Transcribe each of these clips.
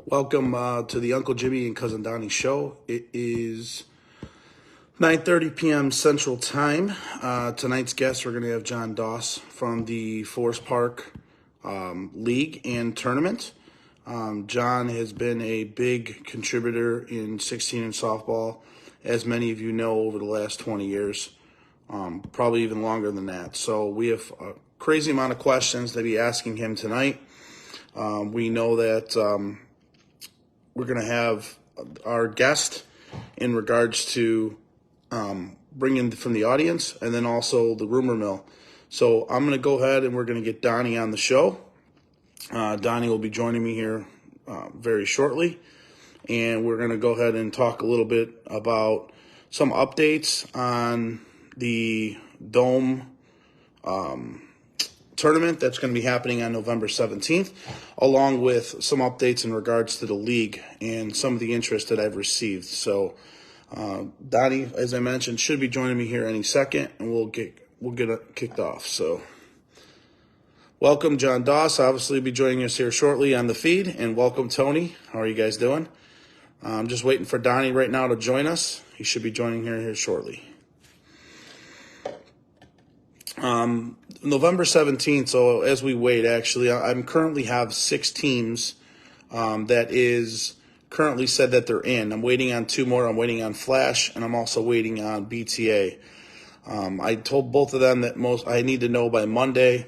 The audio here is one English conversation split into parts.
Welcome to the Uncle Jimmy and Cousin Donnie show. It is 9:30 p.m. Central Time. Tonight's guest, we're going to have John Doss from the Forest Park League and Tournament. John has been a big contributor in 16-inch softball, as many of you know, over the last 20 years, probably even longer than that. So we have a crazy amount of questions to be asking him tonight. We know that we're going to have our guest in regards to bringing from the audience and then also the rumor mill. So I'm going to go ahead and we're going to get Donnie on the show. Donnie will be joining me here very shortly. And we're going to go ahead and talk a little bit about some updates on the Dome tournament that's going to be happening on November 17th, along with some updates in regards to the league and some of the interest that I've received. So Donnie, as I mentioned, should be joining me here any second, and we'll get it kicked off. So welcome, John Doss. Obviously, be joining us here shortly on the feed, and welcome, Tony. How are you guys doing? I'm just waiting for Donnie right now to join us. He should be joining here shortly. November 17th, so as we wait, actually, I'm currently have 6 teams that is currently said that they're in. I'm waiting on 2 more. I'm waiting on Flash, and I'm also waiting on BTA. I told both of them that I need to know by Monday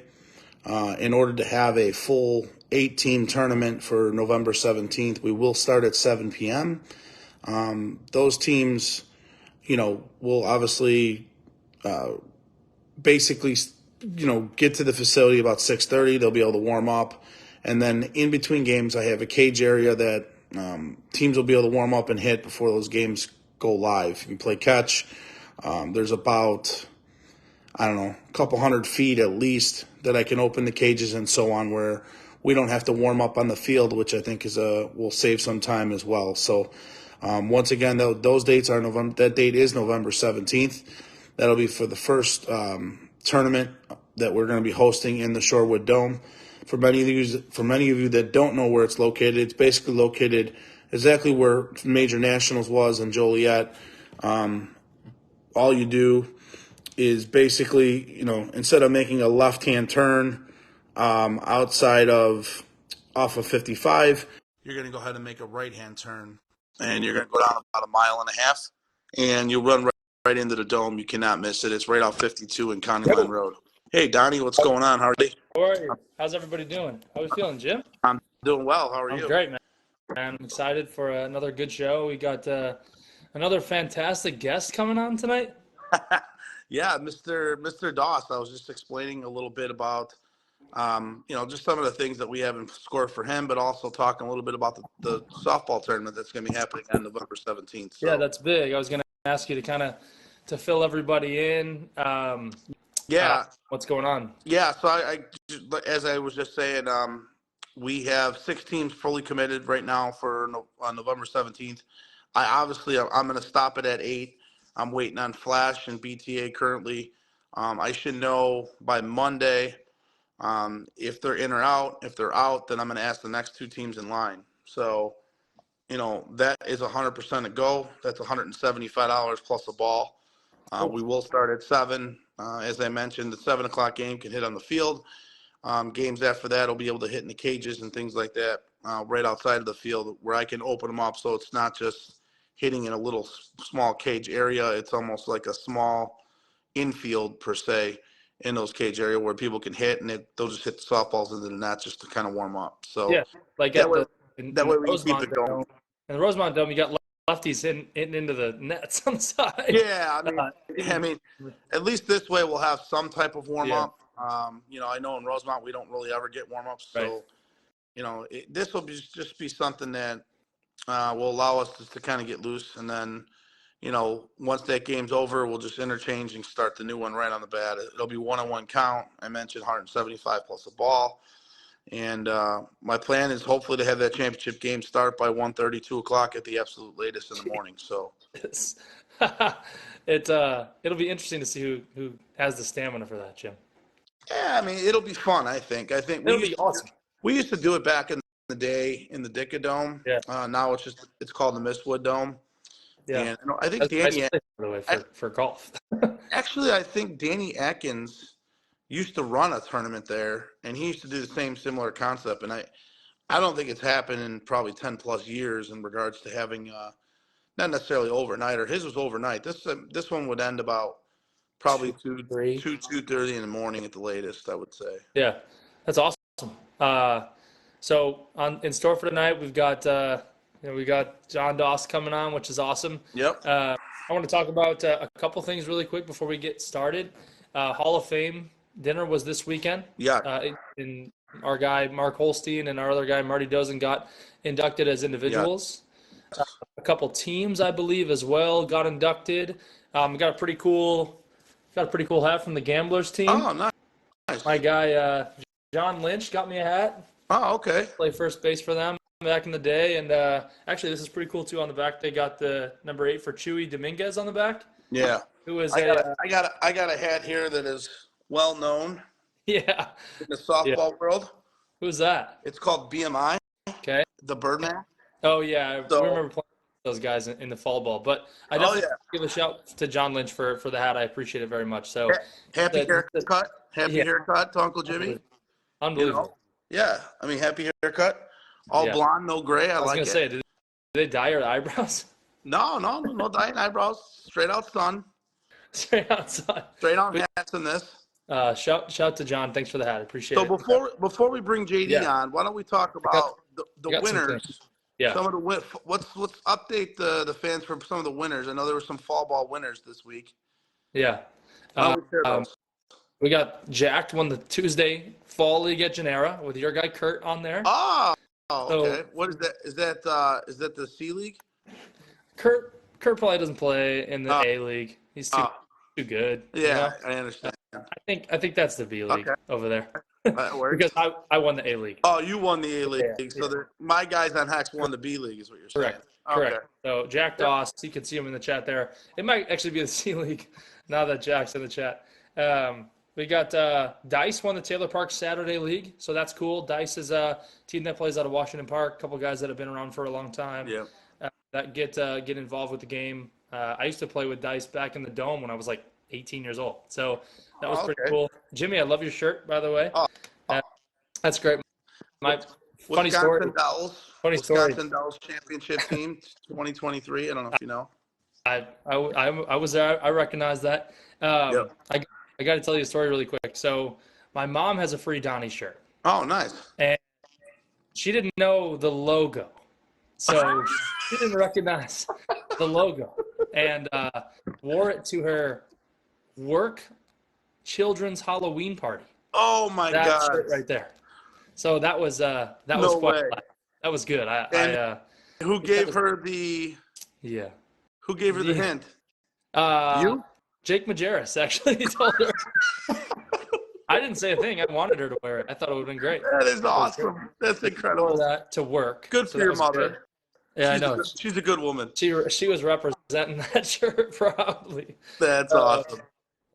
in order to have a full 8-team tournament for November 17th. We will start at 7 p.m. Those teams, will obviously basically, get to the facility about 6:30. They'll be able to warm up. And then in between games, I have a cage area that teams will be able to warm up and hit before those games go live. You can play catch. There's about, a couple hundred feet at least that I can open the cages and so on, where we don't have to warm up on the field, which I think will save some time as well. So once again, those dates are November. That date is November 17th. That'll be for the first tournament that we're going to be hosting in the Shorewood Dome. For many of you that don't know where it's located, it's basically located exactly where Major Nationals was in Joliet. All you do is basically, instead of making a left-hand turn off of 55, you're going to go ahead and make a right-hand turn, and you're going to go down about a mile and a half, and you'll run right into the Dome. You cannot miss it. It's right off 52 and County Line Road. Hey, Donnie, what's going on? How are you? How are you? How's everybody doing? How are you feeling, Jim? I'm doing well. How are you? I'm great, man. I'm excited for another good show. We got another fantastic guest coming on tonight. Yeah, Mr. Doss. I was just explaining a little bit about, just some of the things that we have in store for him, but also talking a little bit about the softball tournament that's going to be happening on November 17th. So. Yeah, that's big. I was going to ask you to fill everybody in. What's going on? Yeah, so I as I was just saying, we have 6 teams fully committed right now for on November 17th. I'm going to stop it at 8. I'm waiting on Flash and BTA currently. I should know by Monday if they're in or out. If they're out, then I'm going to ask the next 2 teams in line. So, that is 100% a go. That's $175 plus a ball. We will start at 7. As I mentioned, the 7 o'clock game can hit on the field. Games after that will be able to hit in the cages and things like that right outside of the field, where I can open them up so it's not just hitting in a little small cage area. It's almost like a small infield per se in those cage area where people can hit, and they'll just hit the softballs into the net just to kind of warm up. So yeah, like that way we can keep it going. In the Rosemont Dome, you got lefties hitting into the nets on the side. Yeah, I mean, at least this way we'll have some type of warm up. Yeah. I know in Rosemont we don't really ever get warm ups, so this will just be something that will allow us to kind of get loose, and then once that game's over, we'll just interchange and start the new one right on the bat. It'll be 1-on-1 count. I mentioned 175 plus a ball. And my plan is hopefully to have that championship game start by 1:30, 2 o'clock at the absolute latest in the morning. So it'll be interesting to see who has the stamina for that, Jim. Yeah, it'll be fun. I think it'll be awesome. We used to do it back in the day in the Ditka Dome. Yeah. Now it's called the Mistwood Dome. Yeah. And I think That's a nice Danny, place, by the way, for golf. actually, I think Danny Atkins used to run a tournament there, and he used to do the same similar concept. And I don't think it's happened in probably 10 plus years in regards to having not necessarily overnight, or his was overnight. This one would end about probably 2:30 in the morning at the latest, I would say. Yeah, that's awesome. So in store for tonight, we've got we got John Doss coming on, which is awesome. Yep. I want to talk about a couple things really quick before we get started. Hall of Fame dinner was this weekend. Yeah. And our guy Mark Holstein and our other guy Marty Dozen got inducted as individuals. Yeah. A couple teams, I believe, as well got inducted. Got a pretty cool hat from the Gamblers team. Oh, nice. My guy John Lynch got me a hat. Oh, okay. Play first base for them back in the day, and actually this is pretty cool too. On the back, they got the number 8 for Chewy Dominguez on the back. Yeah. Who is I got a hat here that is well known. Yeah. In the softball world. Who's that? It's called BMI. Okay. The Birdman. Oh yeah, I remember playing with those guys in the fall ball. But I definitely give a shout to John Lynch for the hat. I appreciate it very much. So happy haircut to Uncle Jimmy. Unbelievable. Yeah, I mean, happy haircut. All blonde, no gray. I was like it. Say, did they dye your eyebrows? No dyeing eyebrows. Straight out sun. Straight out sun. Straight on hats in this. Shout to John. Thanks for the hat. I appreciate it. So before we bring JD on, why don't we talk about the winners? Yeah. Some of the let's update the fans for some of the winners. I know there were some fall ball winners this week. Yeah. We got Jacked won the Tuesday Fall League at Genera with your guy Kurt on there. Oh, okay. What is that? Is that the C League? Kurt probably doesn't play in the A League. He's too good. Yeah, you know? I understand. I think that's the B League over there. Because I won the A League. Oh, you won the A League. Yeah. So my guys on Hex won the B League is what you're saying. Correct. Okay. So Jack Doss, you can see him in the chat there. It might actually be the C League now that Jack's in the chat. We got Dice won the Taylor Park Saturday League, so that's cool. Dice is a team that plays out of Washington Park. A couple guys that have been around for a long time. Yeah. That get involved with the game. I used to play with Dice back in the Dome when I was like 18 years old. So that was pretty cool. Jimmy, I love your shirt, by the way. That's great. My funny story. Wisconsin Dells championship team 2023. I don't know if you know. I was there. I recognize that. I got to tell you a story really quick. So my mom has a free Donnie shirt. Oh, nice. And she didn't know the logo. So she didn't recognize the logo and wore it to her work children's Halloween party. Oh my God. That shirt right there. So that was quite that was good. Who gave her the Who gave her the hint? You? Jake Majerus actually told her. I didn't say a thing. I wanted her to wear it. I thought it would have been great. That is awesome. That's incredible. For that to work. Good for your mother. Good. Yeah, I know. She's a good woman. She was representing that shirt proudly. That's awesome.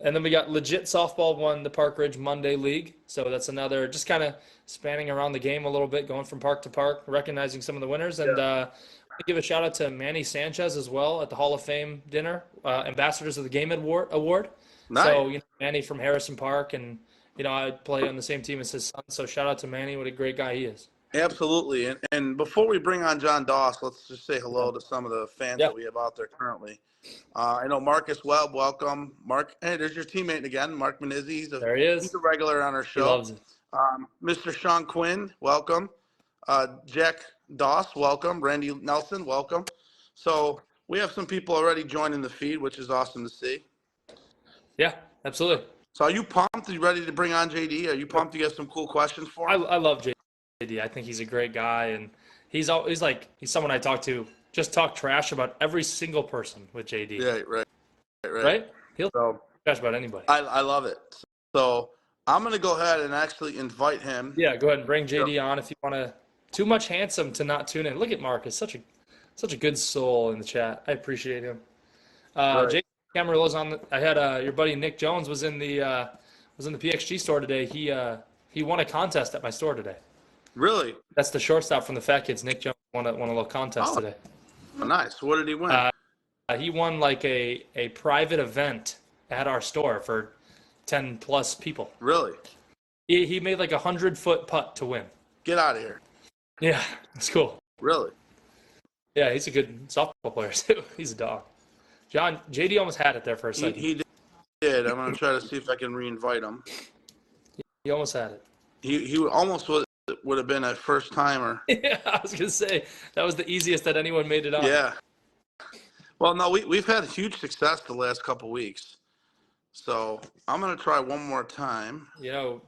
And then we got Legit Softball won the Park Ridge Monday League. So that's another, just kind of spanning around the game a little bit, going from park to park, recognizing some of the winners. And I give a shout out to Manny Sanchez as well at the Hall of Fame dinner, Ambassadors of the Game Award. Nice. So, Manny from Harrison Park, and, I play on the same team as his son. So shout out to Manny. What a great guy he is. Absolutely. And before we bring on John Doss, let's just say hello to some of the fans that we have out there currently. I know Marcus Webb, welcome. Mark, hey, there's your teammate again, Mark Manizzi. There he is. He's a regular on our show. He loves it. Mr. Sean Quinn, welcome. Jack Doss, welcome. Randy Nelson, welcome. So we have some people already joining the feed, which is awesome to see. Yeah, absolutely. So are you pumped? Are you ready to bring on JD? Are you pumped to get some cool questions for him? I love JD. I think he's a great guy, and he's someone I talk to. Just talk trash about every single person with JD. Yeah, right. He'll talk trash about anybody. I love it. So I'm going to go ahead and actually invite him. Yeah, go ahead and bring JD on if you want to. Too much handsome to not tune in. Look at Marcus, such a good soul in the chat. I appreciate him. JD Camarillo's on. I had your buddy Nick Jones was in the PXG store today. He won a contest at my store today. Really? That's the shortstop from the Fat Kids. Nick Jones won a little contest Oh, today. nice. What did he win? He won like a private event at our store for 10 plus people. Really? He made like 100-foot putt to win. Get out of here. Yeah, it's cool. Really? Yeah, he's a good softball player too. He's a dog. John JD almost had it there for a second. He did. I'm going to try to see if I can re-invite him. He almost had it. He almost would have been a first timer. Yeah, I was gonna say that was the easiest that anyone made it on. Yeah. Well, no, we've had huge success the last couple weeks, so I'm gonna try one more time. We'll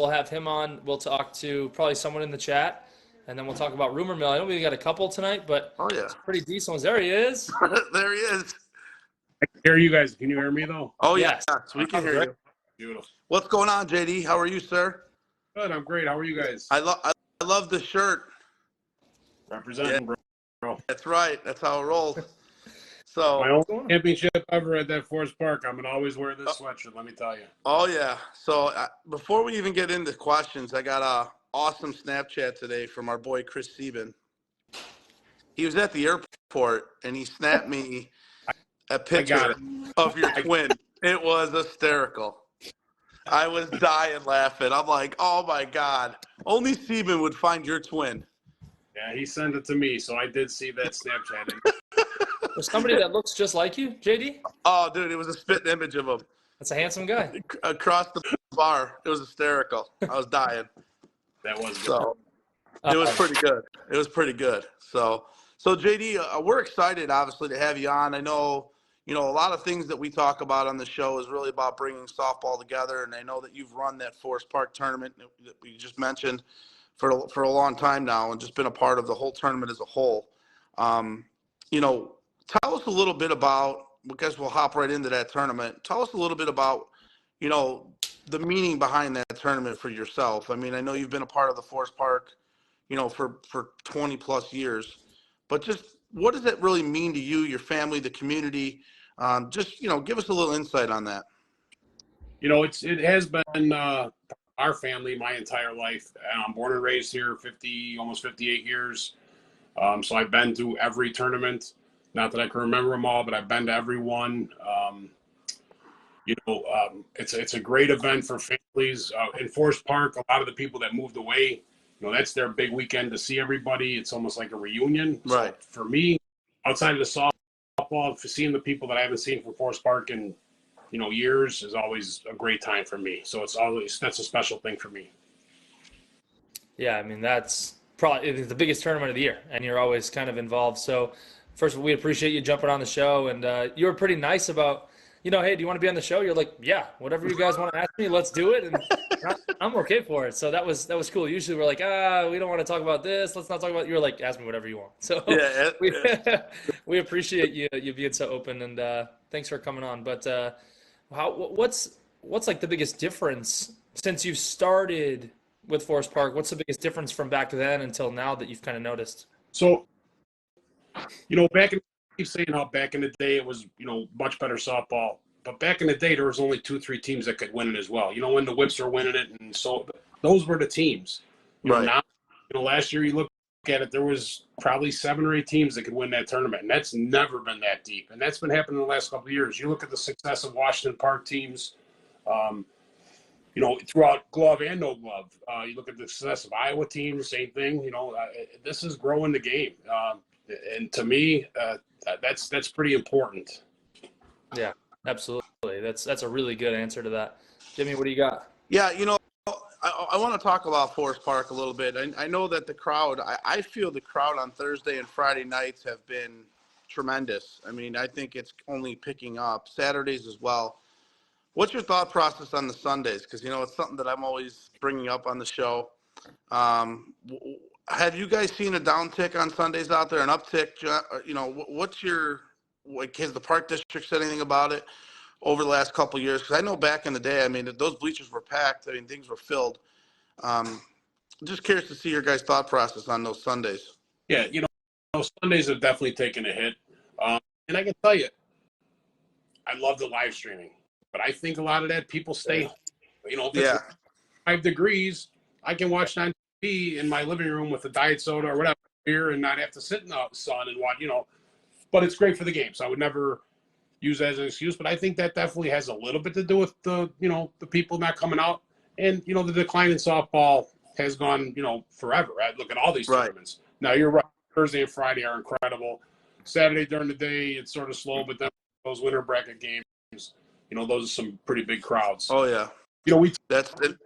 have him on. We'll talk to probably someone in the chat, and then we'll talk about rumor mill. I know we got a couple tonight, but Oh yeah, pretty decent ones. There he is. there he is. I can hear you guys. Can you hear me though? Oh Yes. yes, we can hear Great. you. Beautiful. What's going on, JD? How are you, sir? Good. I'm great. How are you guys? I love the shirt. Representing, bro. That's right. That's how it rolls. So My own championship ever at that Forest Park. I'm gonna always wear this sweatshirt. Let me tell you. Oh yeah. So before we even get into questions, I got a awesome Snapchat today from our boy Chris Sieben. He was at the airport and he snapped me a picture of your twin. It was hysterical. I was dying laughing. I'm like, oh my God. Only Sieben would find your twin. Yeah, he sent it to me, so I did see that Snapchat. There's somebody that looks just like you, JD. Oh, dude, it was a spitting image of him That's a handsome guy. across the bar. It was hysterical. I was dying. That was good. So it was pretty good. It was pretty good. So JD, we're excited, obviously, to have you on. I know, a lot of things that we talk about on the show is really about bringing softball together, and I know that you've run that Forest Park tournament that we just mentioned for a long time now, and just been a part of the whole tournament as a whole. Tell us a little bit about, because we'll hop right into that tournament. Tell us a little bit about, the meaning behind that tournament for yourself. I mean, I know you've been a part of the Forest Park, for 20 plus years, but just what does that really mean to you, your family, the community? Give us a little insight on that. It has been our family my entire life. I'm born and raised here, almost 58 years. So I've been to every tournament. Not that I can remember them all, but I've been to every one. It's a great event for families. In Forest Park, a lot of the people that moved away, that's their big weekend to see everybody. It's almost like a reunion. Right. So for me, outside of the softball, for seeing the people that I haven't seen from Forest Park in, years is always a great time for me. So that's a special thing for me. Yeah, I mean, that's probably the biggest tournament of the year, and you're always kind of involved. So first of all, we appreciate you jumping on the show, and you were pretty nice about, hey, do you want to be on the show? You're like, yeah, whatever you guys want to ask me, let's do it. And I'm okay for it. So that was cool. Usually we're like, we don't want to talk about this. Let's not talk about it. You're like, ask me whatever you want. So yeah, we appreciate you being so open, and thanks for coming on. But what's like the biggest difference since you've started with Forest Park? What's the biggest difference from back then until now that you've kind of noticed? So, keep saying how back in the day it was, much better softball. But back in the day, there was only 2-3 teams that could win it as well. When the Whips are winning it, and so those were the teams. Right. Now, last year you look at it, there was probably 7 or 8 teams that could win that tournament, and that's never been that deep. And that's been happening in the last couple of years. You look at the success of Washington Park teams, throughout glove and no glove. You look at the success of Iowa teams, same thing. This is growing the game. And to me, that's pretty important. Yeah, absolutely. That's a really good answer to that. Jimmy, what do you got? Yeah, I want to talk about Forest Park a little bit. I know that the crowd, I feel the crowd on Thursday and Friday nights have been tremendous. I mean, I think it's only picking up. Saturdays as well. What's your thought process on the Sundays? Because, it's something that I'm always bringing up on the show. Have you guys seen a downtick on Sundays out there, an uptick? Has the Park District said anything about it over the last couple of years? Because I know back in the day, I mean, those bleachers were packed. I mean, things were filled. Just curious to see your guys' thought process on those Sundays. Yeah, Sundays have definitely taken a hit. And I can tell you, I love the live streaming. But I think a lot of that people stay home. If it's 5 degrees, I can watch on TV in my living room with a diet soda or whatever beer and not have to sit in the sun and watch, but it's great for the game. So I would never use that as an excuse, but I think that definitely has a little bit to do with the people not coming out. And, the decline in softball has gone, forever. Right? Look at all these tournaments. Now, you're right. Thursday and Friday are incredible. Saturday during the day, it's sort of slow, but then those winter bracket games, those are some pretty big crowds. Oh, yeah. That's it.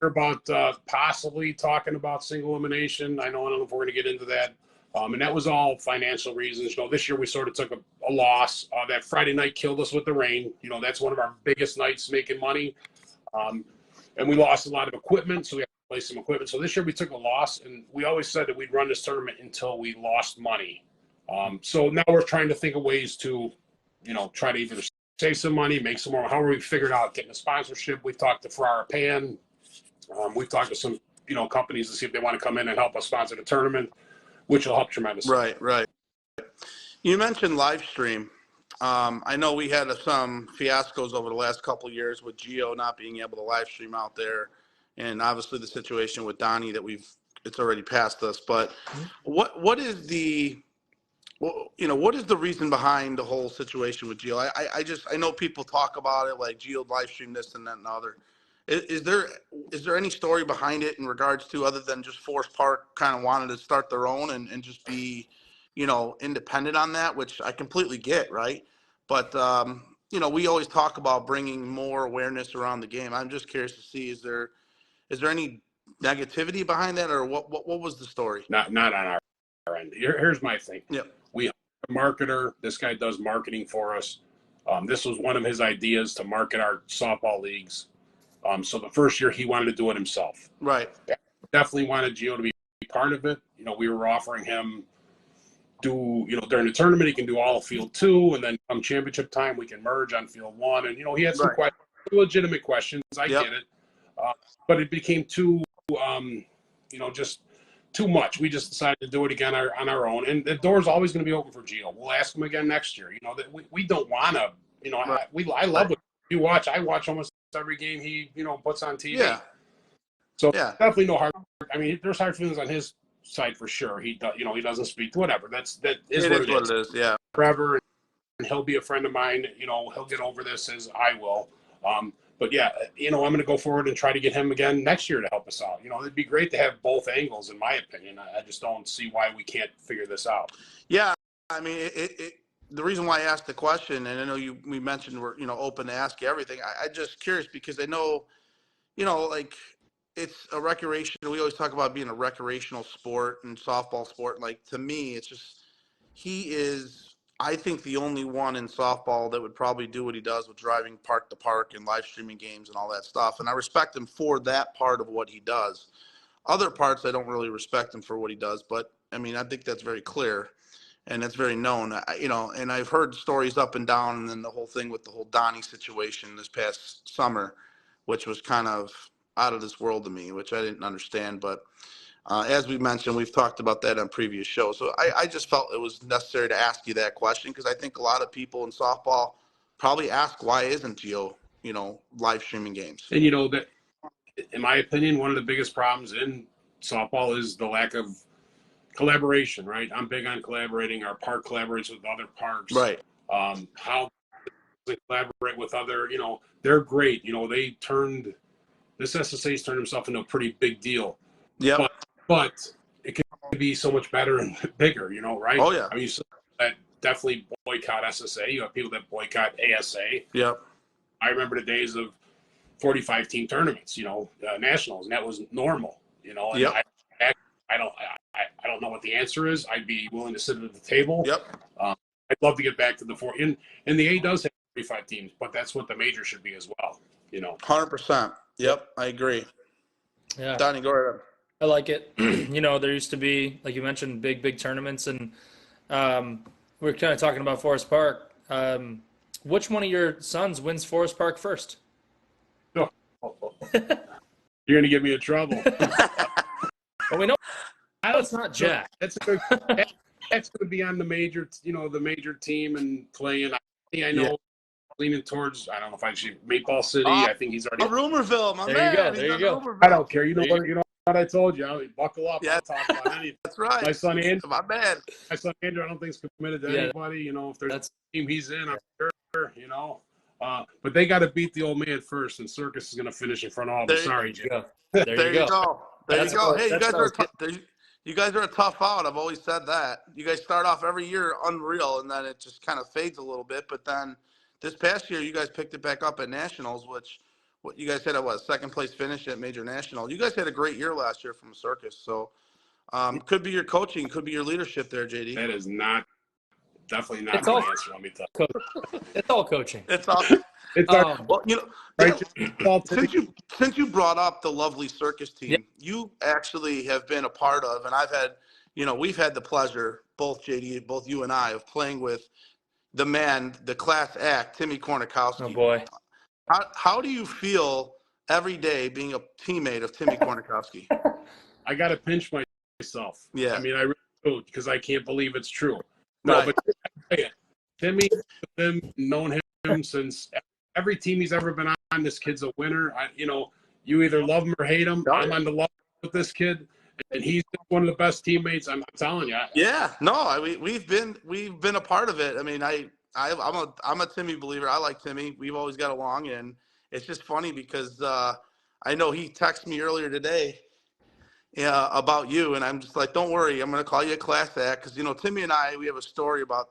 About possibly talking about single elimination. I don't know if we're going to get into that. And that was all financial reasons. This year we sort of took a loss. That Friday night killed us with the rain. That's one of our biggest nights making money. And we lost a lot of equipment, so we had to play some equipment. So this year we took a loss, and we always said that we'd run this tournament until we lost money. So now we're trying to think of ways to, try to either save some money, make some more. However, we figured out getting a sponsorship. We've talked to Ferrara Pan. We've talked to some, companies to see if they want to come in and help us sponsor the tournament, which will help tremendously. Right. You mentioned live stream. I know we had some fiascos over the last couple of years with Gio not being able to live stream out there, and obviously the situation with Donnie that it's already past us. But what is the reason behind the whole situation with Gio? I know people talk about it like Gio live stream this and that and the other. Is there any story behind it in regards to, other than just Forest Park kind of wanted to start their own and just be, independent on that, which I completely get, right? But, we always talk about bringing more awareness around the game. I'm just curious to see, is there any negativity behind that, or what was the story? Not on our end. Here's my thing. Yeah. We have a marketer. This guy does marketing for us. This was one of his ideas to market our softball leagues. So the first year he wanted to do it himself. Right. Definitely wanted Gio to be part of it. We were offering him during the tournament, he can do all of field 2, and then come championship time, we can merge on field 1. And, he had some legitimate questions. I get it. But it became too, just too much. We just decided to do it again on our own. And the door's always going to be open for Gio. We'll ask him again next year. That we don't want to, I love what you watch. I watch almost every game he, puts on TV. Yeah. So definitely no hard. I mean, there's hard feelings on his side for sure. He does, he doesn't speak to whatever. That is what it is. Yeah. Forever, and he'll be a friend of mine. He'll get over this as I will. But yeah, I'm going to go forward and try to get him again next year to help us out. It'd be great to have both angles, in my opinion. I just don't see why we can't figure this out. Yeah, I mean, the reason why I asked the question, and I know we mentioned we're open to ask you everything. I just curious because I know, like, it's a recreation. We always talk about being a recreational sport and softball sport. Like, to me, it's just he is, I think, the only one in softball that would probably do what he does with driving park to park and live streaming games and all that stuff. And I respect him for that part of what he does. Other parts, I don't really respect him for what he does. But, I mean, I think that's very clear. And it's very known, and I've heard stories up and down, and then the whole thing with the whole Donnie situation this past summer, which was kind of out of this world to me, which I didn't understand. But as we mentioned, we've talked about that on previous shows. So I just felt it was necessary to ask you that question, because I think a lot of people in softball probably ask, why isn't Gio, live streaming games? And, that, in my opinion, one of the biggest problems in softball is the lack of collaboration, right? I'm big on collaborating. Our park collaborates with other parks. Right. How they collaborate with other, they're great. This SSA's turned himself into a pretty big deal. Yeah. But it can be so much better and bigger, right? Oh, yeah. I mean, that definitely boycott SSA. You have people that boycott ASA. Yep. I remember the days of 45 team tournaments, nationals, and that was normal, and yep. I don't know what the answer is. I'd be willing to sit at the table. Yep. I'd love to get back to the 4. And the A does have 45 teams, but that's what the major should be as well. 100%. Yep, I agree. Yeah. Donnie, go ahead. I like it. There used to be, like you mentioned, big tournaments, and we're kind of talking about Forest Park. Which one of your sons wins Forest Park first? Oh. You're going to get me in trouble. Well, we know it's not Jack. That's going to be on the major, the major team and playing. I know leaning towards, I don't know if I should, Meatball City. I think he's already. Rumorville, my There man. you go. He's There you on go. Rumorville. I don't care. You know what I told you. Buckle up. Yeah, I'll talk about anything. that's right. My son Andrew. My man. My son Andrew, I don't think is committed to anybody. You know, if there's a team he's in, I'm sure. You know, but they got to beat the old man first, and Circus is going to finish in front of all. But sorry, Jim. There you go. There you go. Hey, you guys are a tough out. I've always said that. You guys start off every year unreal, and then it just kind of fades a little bit. But then this past year, you guys picked it back up at Nationals, which what you guys had a second place finish at Major National. You guys had a great year last year from Circus, so could be your coaching, could be your leadership there, JD. That is definitely not the answer. Let me tell you. It's all coaching. It's all. Well, you know, right? since you brought up the lovely Circus team, you actually have been a part of, and I've had, we've had the pleasure, both JD, both you and I, of playing with the man, the class act, Timmy Kornikowski. Oh boy. How do you feel every day being a teammate of Timmy Kornikowski? I got to pinch myself. Yeah. I mean, I really do, because I can't believe it's true. No, right. But Timmy, I've known him since every team he's ever been on. This kid's a winner. You either love him or hate him. I'm on the love with this kid, and he's one of the best teammates. I'm telling you. Yeah. No, we've been a part of it. I mean, I'm a Timmy believer. I like Timmy. We've always got along, and it's just funny because I know he texted me earlier today about you, and I'm just like, don't worry, I'm going to call you a class act, because Timmy and I, we have a story about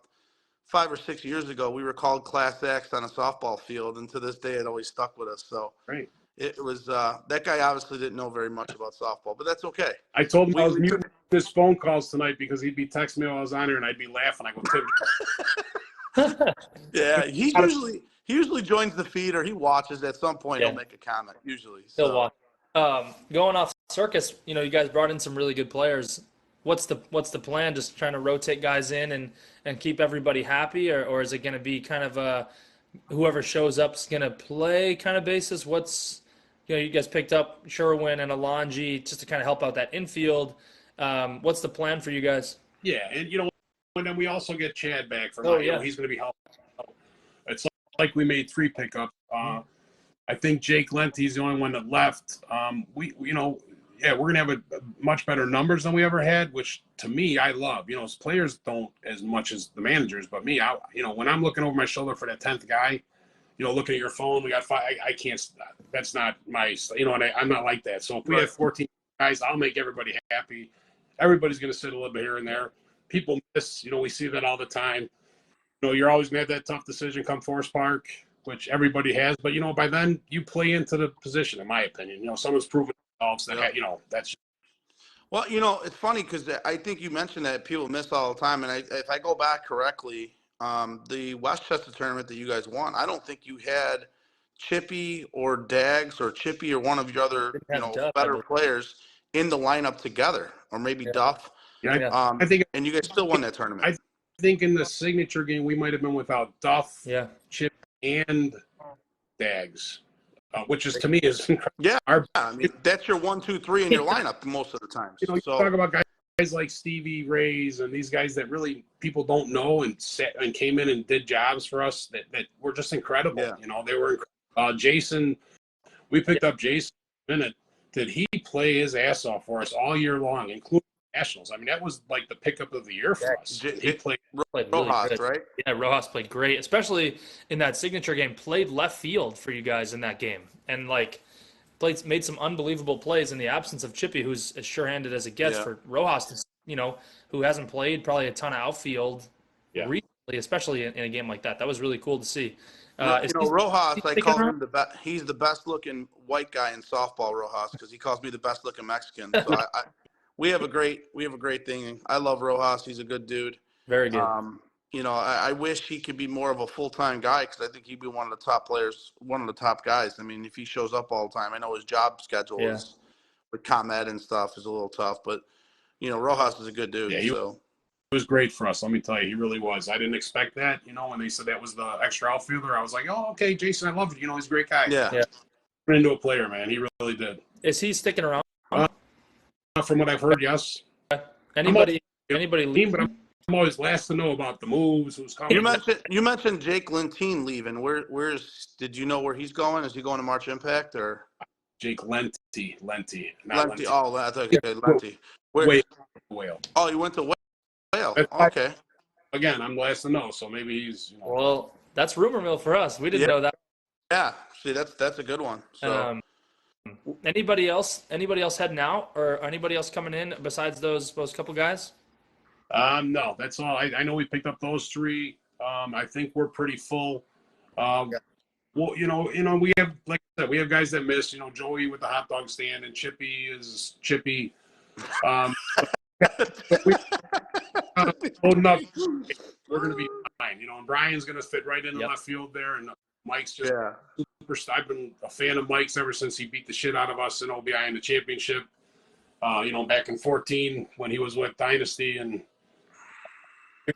5 or 6 years ago. We were called class acts on a softball field, and to this day it always stuck with us. So right. It was that guy obviously didn't know very much about softball, but that's okay. I told him I was muting his phone calls tonight because he'd be texting me while I was on here, and I'd be laughing. I go, Tim. Yeah, he usually joins the feed, or he watches at some point. He'll make a comment usually. So. He'll watch. Going off Circus, you guys brought in some really good players. What's the plan? Just trying to rotate guys in and keep everybody happy, or is it going to be kind of a whoever shows up is going to play kind of basis? You guys picked up Sherwin and Alonji just to kind of help out that infield. What's the plan for you guys? Yeah, and and then we also get Chad back from he's going to be helping. It's like we made 3 pickups. I think Jake Lenty's the only one that left. We're going to have a much better numbers than we ever had, which to me, I love. Players don't as much as the managers, but me, when I'm looking over my shoulder for that 10th guy, looking at your phone, we got 5. I can't. That's not my. And I'm not like that. So if we have 14 guys, I'll make everybody happy. Everybody's going to sit a little bit here and there. People miss. We see that all the time. You're always going to have that tough decision come Forest Park, which everybody has. But by then you play into the position, in my opinion. Someone's proven themselves that that's. Well, it's funny because I think you mentioned that people miss all the time, and if I go back correctly, the Westchester tournament that you guys won, I don't think you had Chippy or Dags or Chippy or one of your other better players in the lineup together, or maybe Duff. Yeah, I think, and you guys still won that tournament. I think in the signature game we might have been without Duff, Chip, and Dags, which is to me is incredible. Yeah, I mean that's your 1, 2, 3 in your lineup most of the time. You talk about guys like Stevie Rays and these guys that really people don't know and came in and did jobs for us that were just incredible. Yeah. They were Jason. We picked up Jason in a minute. Did he play his ass off for us all year long, including Nationals? I mean, that was like the pickup of the year for us. He played really Rojas, good. right? Yeah, Rojas played great, especially in that signature game. Played left field for you guys in that game, and made some unbelievable plays in the absence of Chippy, who's as sure-handed as it gets. For Rojas, who hasn't played probably a ton of outfield recently, especially in a game like that. That was really cool to see. Rojas, I call him he's the best-looking white guy in softball, Rojas, because he calls me the best-looking Mexican. So we have a great thing. I love Rojas. He's a good dude. Very good. I wish he could be more of a full-time guy, because I think he'd be one of the top players, one of the top guys. I mean, if he shows up all the time, I know his job schedule is with ComEd and stuff is a little tough, but Rojas is a good dude. Yeah, it was great for us. Let me tell you, he really was. I didn't expect that. When they said that was the extra outfielder, I was like, oh, okay, Jason, I love it. He's a great guy. Yeah. Turned into a player, man. He really did. Is he sticking around? From what I've heard, yes. Anybody leave? But I'm always last to know about the moves, who's coming. You mentioned Jake Lentine leaving. Did you know where he's going? Is he going to March Impact or Jake Lenti, not Lenti? Lenti. Oh, I thought you said Lenti. Where? Whale. Oh, he went to Whale. That's Okay. Again, I'm last to know, so maybe he's. Well, that's rumor mill for us. We didn't Yeah. know that. Yeah. See, that's a good one. So. Anybody else heading out or anybody else coming in besides those couple guys? No, that's all. I know we picked up those three. I think we're pretty full. Well, we have, like I said, we have guys that miss. Joey with the hot dog stand, and Chippy is Chippy. We loading up. We're going to be fine. And Brian's going to fit right in the left field there, and Mike's just super. I've been a fan of Mike's ever since he beat the shit out of us in OBI in the championship. Back in 2014 when he was with Dynasty, and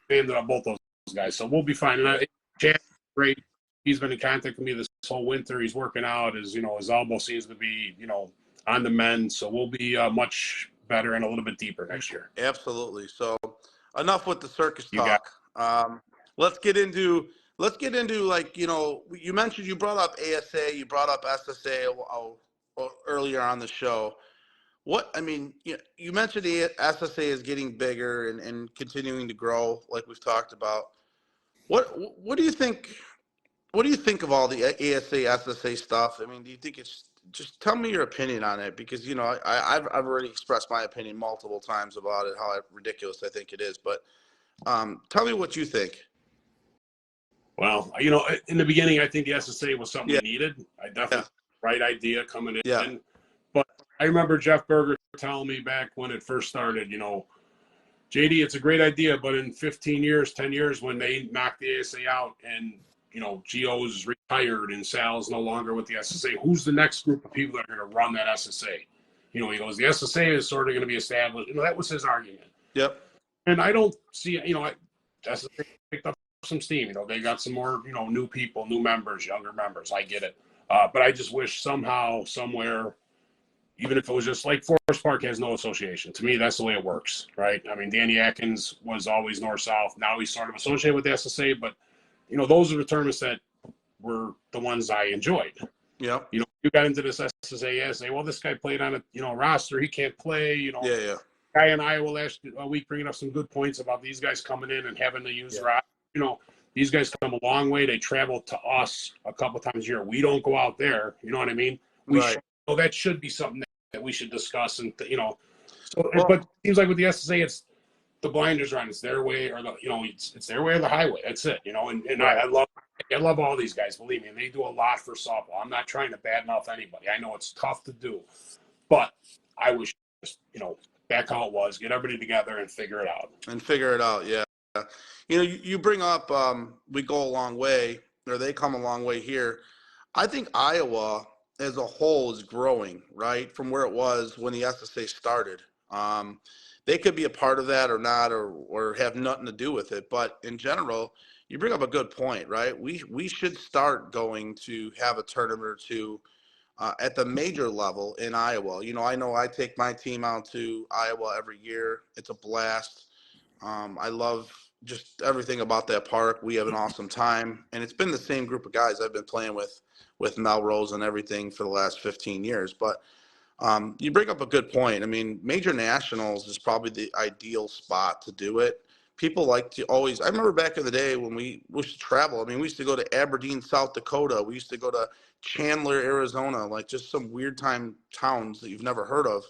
ended up both those guys. So we'll be fine. And Chad's great. He's been in contact with me this whole winter. He's working out. His elbow seems to be, on the mend. So we'll be much better and a little bit deeper next year. Absolutely. So enough with the circus talk. Let's get into like, you mentioned, you brought up ASA, you brought up SSA earlier on the show. You mentioned the SSA is getting bigger and continuing to grow, like we've talked about. What do you think? What do you think of all the ASA, SSA stuff? Do you think just tell me your opinion on it, because I've already expressed my opinion multiple times about it, how ridiculous I think it is. But tell me what you think. Well, in the beginning, I think the SSA was something we needed. I definitely right idea coming in. Yeah. But I remember Jeff Berger telling me back when it first started, JD, it's a great idea, but in 15 years, 10 years, when they knock the ASA out and, Gio's retired and Sal's no longer with the SSA, who's the next group of people that are going to run that SSA? He goes, the SSA is sort of going to be established. That was his argument. Yep. And I don't see, SSA picked up some steam. They got some more, new people, new members, younger members. I get it. But I just wish somehow, somewhere, even if it was just like Forest Park has no association. To me, that's the way it works, right? Danny Atkins was always north-south. Now he's sort of associated with the SSA, but, those are the tournaments that were the ones I enjoyed. Yeah. You got into this SSA, say, well, this guy played on a roster. He can't play, Guy in Iowa last week bringing up some good points about these guys coming in and having to use roster. These guys come a long way. They travel to us a couple times a year. We don't go out there. You know what I mean? That should be something that we should discuss. And, but it seems like with the SSA, it's the blinders are on. It's their way, or it's their way or the highway. That's it. And I love all these guys. Believe me, and they do a lot for softball. I'm not trying to badmouth anybody. I know it's tough to do, but I wish back how it was. Get everybody together and figure it out. Yeah. You bring up we go a long way, or they come a long way here. I think Iowa as a whole is growing, right, from where it was when the SSA started. They could be a part of that or not, or have nothing to do with it. But in general, you bring up a good point, right? We should start going to have a tournament or two at the major level in Iowa. I know I take my team out to Iowa every year. It's a blast. I love just everything about that park. We have an awesome time, and it's been the same group of guys I've been playing with Melrose and everything for the last 15 years. But you bring up a good point. Major nationals is probably the ideal spot to do it. People like to always – I remember back in the day when we used to travel. We used to go to Aberdeen, South Dakota. We used to go to Chandler, Arizona, like just some weird towns that you've never heard of.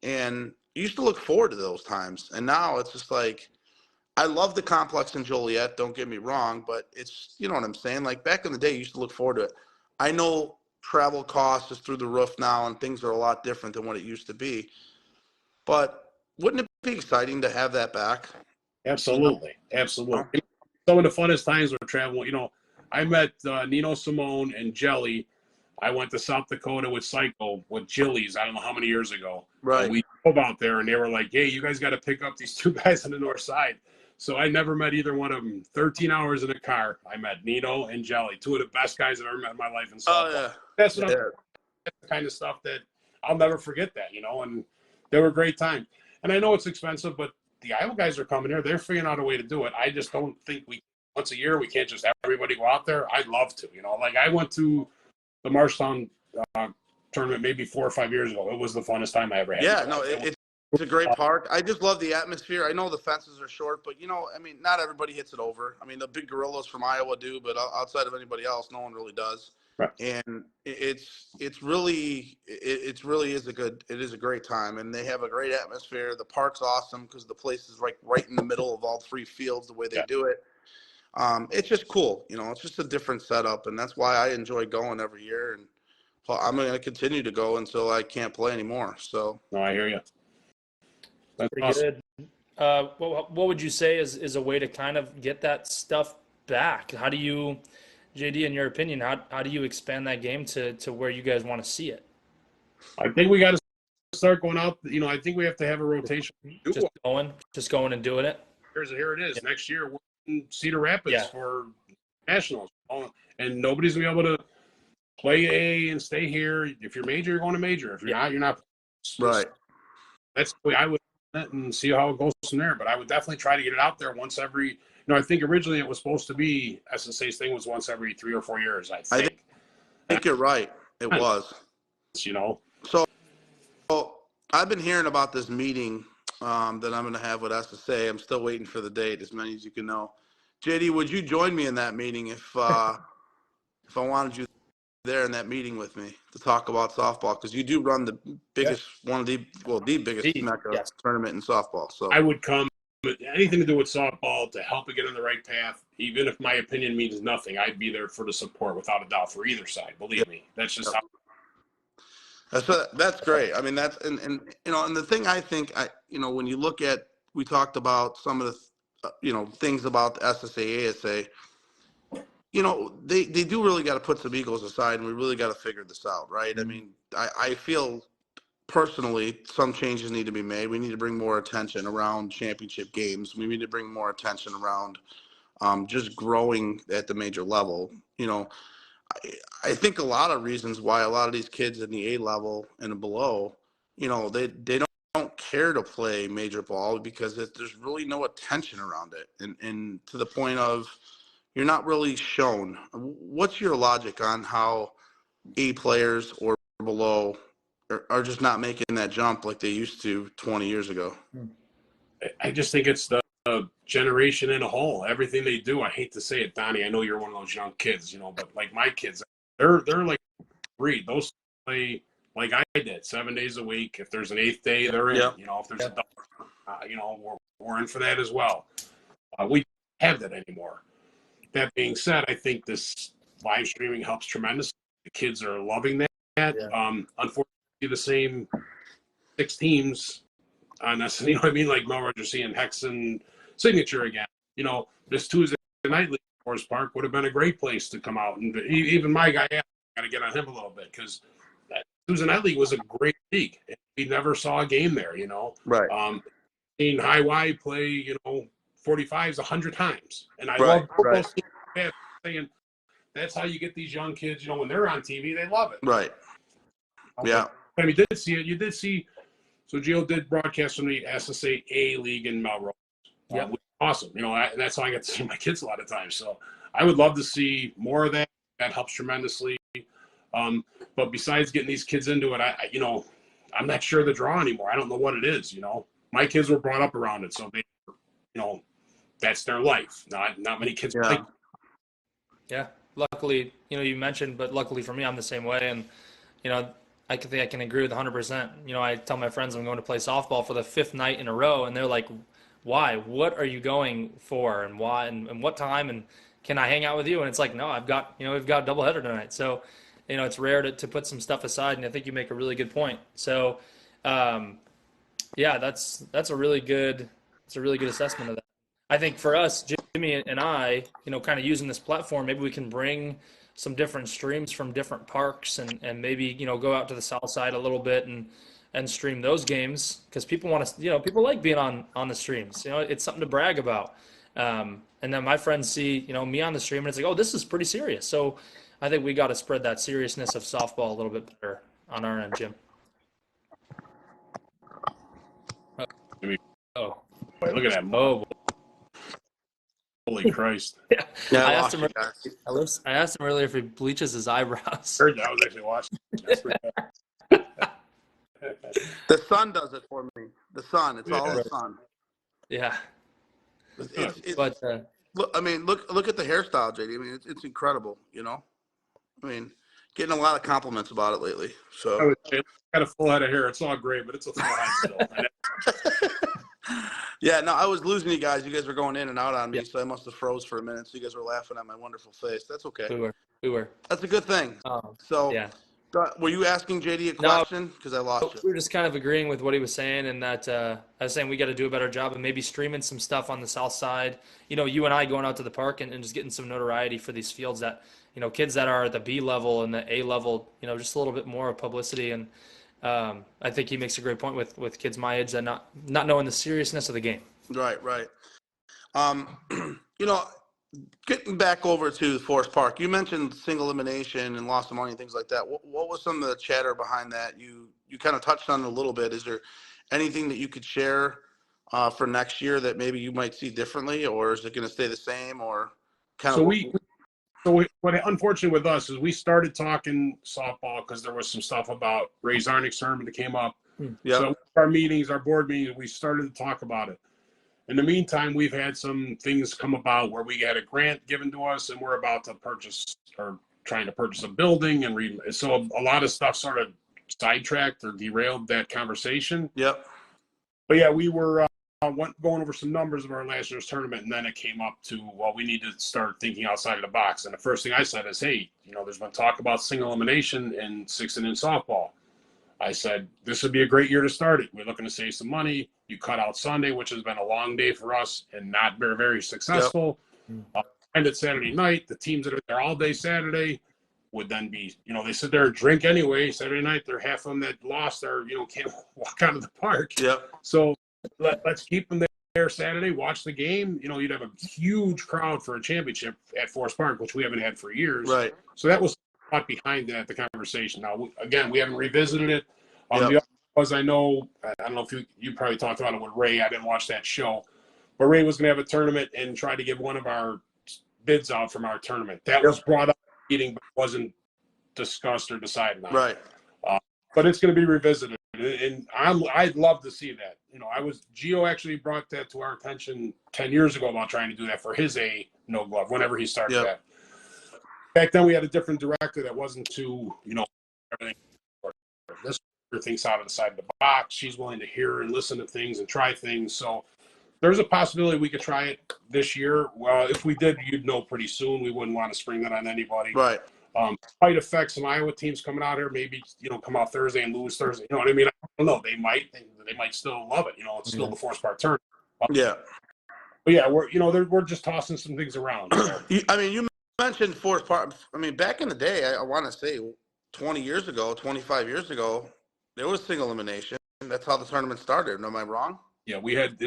And you used to look forward to those times. And now it's just like – I love the complex in Joliet, don't get me wrong, but it's – you know what I'm saying? Like back in the day, you used to look forward to it. I know – travel costs is through the roof now, and things are a lot different than what it used to be. But wouldn't it be exciting to have that back? Absolutely. Some of the funnest times were traveling. I met Nino Simone and Jelly. I went to South Dakota with Psycho, with Jillies, I don't know how many years ago. Right. And we drove out there, and they were like, hey, you guys got to pick up these two guys on the north side. So I never met either one of them. 13 hours in a car. I met Nino and Jelly, two of the best guys I've ever met in my life in softball. Oh, yeah. That's the kind of stuff that I'll never forget that, and they were a great time. And I know it's expensive, but the Iowa guys are coming here. They're figuring out a way to do it. I just don't think once a year, we can't just have everybody go out there. I'd love to, like I went to the Marshtown tournament maybe 4 or 5 years ago. It was the funnest time I ever had. Yeah, no, it's a great park. I just love the atmosphere. I know the fences are short, but not everybody hits it over. I mean, the big gorillas from Iowa do, but outside of anybody else, no one really does. Right. And it really is a great time, and they have a great atmosphere. The park's awesome because the place is right in the middle of all 3 fields. The way they do it, it's just cool. It's just a different setup, and that's why I enjoy going every year. And I'm going to continue to go until I can't play anymore. So. No, I hear you. That's Pretty awesome. good. What would you say is a way to kind of get that stuff back? How do you, JD, in your opinion, how do you expand that game to where you guys want to see it? I think we got to start going out. I think we have to have a rotation. Just going and doing it. Here it is. Yeah. Next year, we're in Cedar Rapids for nationals. And nobody's going to be able to play A and stay here. If you're major, you're going to major. If you're not, you're not. Right. That's the way I would and see how it goes from there. But I would definitely try to get it out there once every. I think originally it was supposed to be SSA's thing was once every 3 or 4 years. I think you're right. It was. So I've been hearing about this meeting that I'm going to have with SSA. I'm still waiting for the date, as many as you can know. JD, would you join me in that meeting if I wanted you there in that meeting with me to talk about softball? Because you do run the biggest, the biggest Mecca tournament in softball. So I would come. Anything to do with softball to help it get on the right path, even if my opinion means nothing, I'd be there for the support without a doubt for either side. Believe me, that's just how. That's great. I mean, that's and the thing I think when you look at, we talked about some of the things about the SSA ASA. They do really got to put some egos aside, and we really got to figure this out, right? I mean, I feel personally some changes need to be made. We need to bring more attention around championship games. We need to bring more attention around just growing at the major level. I think a lot of reasons why a lot of these kids in the A level and below, they don't care to play major ball because there's really no attention around it, and to the point of you're not really shown. What's your logic on how A players or below are just not making that jump like they used to 20 years ago? I just think it's the generation in a whole. Everything they do, I hate to say it, Donnie, I know you're one of those young kids, but like my kids, they're like breed. Those play like I did 7 days a week. If there's an 8th day, they're in. If there's a double, we're in for that as well. We don't have that anymore. That being said, I think this live streaming helps tremendously. The kids are loving that. Unfortunately, the same 6 teams on us, like Mel Rogers seeing Hexen signature again. This Tuesday night league at Forest Park would have been a great place to come out. And even my guy, got to get on him a little bit because that Tuesday night league was a great league. We never saw a game there, Right. Seen High Y play, 45s 100 times. And I love those teams saying that's how you get these young kids, when they're on TV, they love it. Right. Yeah. I mean, you did see, so Gio did broadcast from the SSA A League in Melrose. Yeah. Awesome. And that's how I get to see my kids a lot of times. So I would love to see more of that. That helps tremendously. But besides getting these kids into it, I'm not sure the draw anymore. I don't know what it is, My kids were brought up around it, so they, that's their life. Not many kids play. Yeah. Luckily, you mentioned, but luckily for me, I'm the same way. And, I can agree with 100%. I tell my friends I'm going to play softball for the 5th night in a row, and they're like, why? What are you going for? And why? And what time? And can I hang out with you? And it's like, no, we've got a doubleheader tonight. So, it's rare to put some stuff aside, and I think you make a really good point. So, that's a really good assessment of that. I think for us, Jimmy and I, kind of using this platform, maybe we can bring some different streams from different parks and maybe, go out to the south side a little bit and stream those games because people want to, people like being on the streams. It's something to brag about. And then my friends see, me on the stream and it's like, oh, this is pretty serious. So I think we got to spread that seriousness of softball a little bit better on our end, Jim. Oh. Boy, look at that. Oh, Holy Christ. yeah. Yeah, I I asked lost him. you guys. I asked him earlier if he bleaches his eyebrows. Heard that. I was actually watching. That's pretty bad. The sun does it for me. The sun. It's all Yeah. the sun. Yeah, It's but look. I mean, look at the hairstyle, JD. I mean, it's incredible. You know. I mean, getting a lot of compliments about it lately. I So. would say, got a full head of hair. It's all great, but it's a full head still. Yeah, no, I was losing you guys. You guys were going in and out on me, Yeah. so I must have froze for a minute. So you guys were laughing at my wonderful face. That's okay. we were. That's a good thing. So, Yeah. were you asking JD a No. question? Because I lost We you. were just kind of agreeing with what he was saying, and that I was saying we got to do a better job of maybe streaming some stuff on the south side. You know, you and I going out to the park and just getting some notoriety for these fields that, you know, kids that are at the B level and the A level, you know, just a little bit more of publicity. And I think he makes a great point with kids my age that not knowing the seriousness of the game. Right. You know, getting back over to Forest Park, you mentioned single elimination and loss of money and things like that. What was some of the chatter behind that? You kind of touched on it a little bit. Is there anything that you could share for next year that maybe you might see differently, or is it going to stay the same, or kind So of? what unfortunately with us is we started talking softball because there was some stuff about Ray Zarnick's tournament that came up. Yeah. So our meetings, our board meetings, we started to talk about it. In the meantime, we've had some things come about where we had a grant given to us, and we're about to purchase or trying to purchase a building, and so a lot of stuff sort of sidetracked or derailed that conversation. Yep. But yeah, we were going over some numbers of our last year's tournament, and then it came up to, well, we need to start thinking outside of the box. And the first thing I said is, hey, you know, there's been talk about single elimination in 6-inch softball. I said, this would be a great year to start it. We're looking to save some money. You cut out Sunday, which has been a long day for us and not very, very successful. Yep. Ended Saturday night. The teams that are there all day Saturday would then be, you know, they sit there and drink anyway. Saturday night, they're half of them that lost are, you know, can't walk out of the park. Yep. So let's keep them there Saturday, watch the game. You know, you'd have a huge crowd for a championship at Forest Park, which we haven't had for years. Right. So that was behind that, the conversation. Now, again, we haven't revisited it. Yep. The other was, I don't know if you probably talked about it with Ray. I didn't watch that show. But Ray was going to have a tournament and try to give one of our bids out from our tournament. That was brought up in the meeting, but wasn't discussed or decided on. Right. But it's going to be revisited. And I'd love to see that. You know, Gio actually brought that to our attention 10 years ago about trying to do that for his no glove, whenever he started that. Back then we had a different director that wasn't too, you know, everything. This thinks out of the side of the box. She's willing to hear and listen to things and try things. So there's a possibility we could try it this year. Well, if we did, you'd know pretty soon. We wouldn't want to spring that on anybody. Right. Might affect some Iowa teams coming out here. Maybe, you know, come out Thursday and lose Thursday. You know what I mean? I don't know. They might still love it. You know, it's still the Forest Park tournament. Yeah. But yeah, we're just tossing some things around. I mean, you mentioned Forest Park. I mean, back in the day, I want to say 20 years ago, 25 years ago, there was single elimination. That's how the tournament started. Am I wrong? Yeah, we had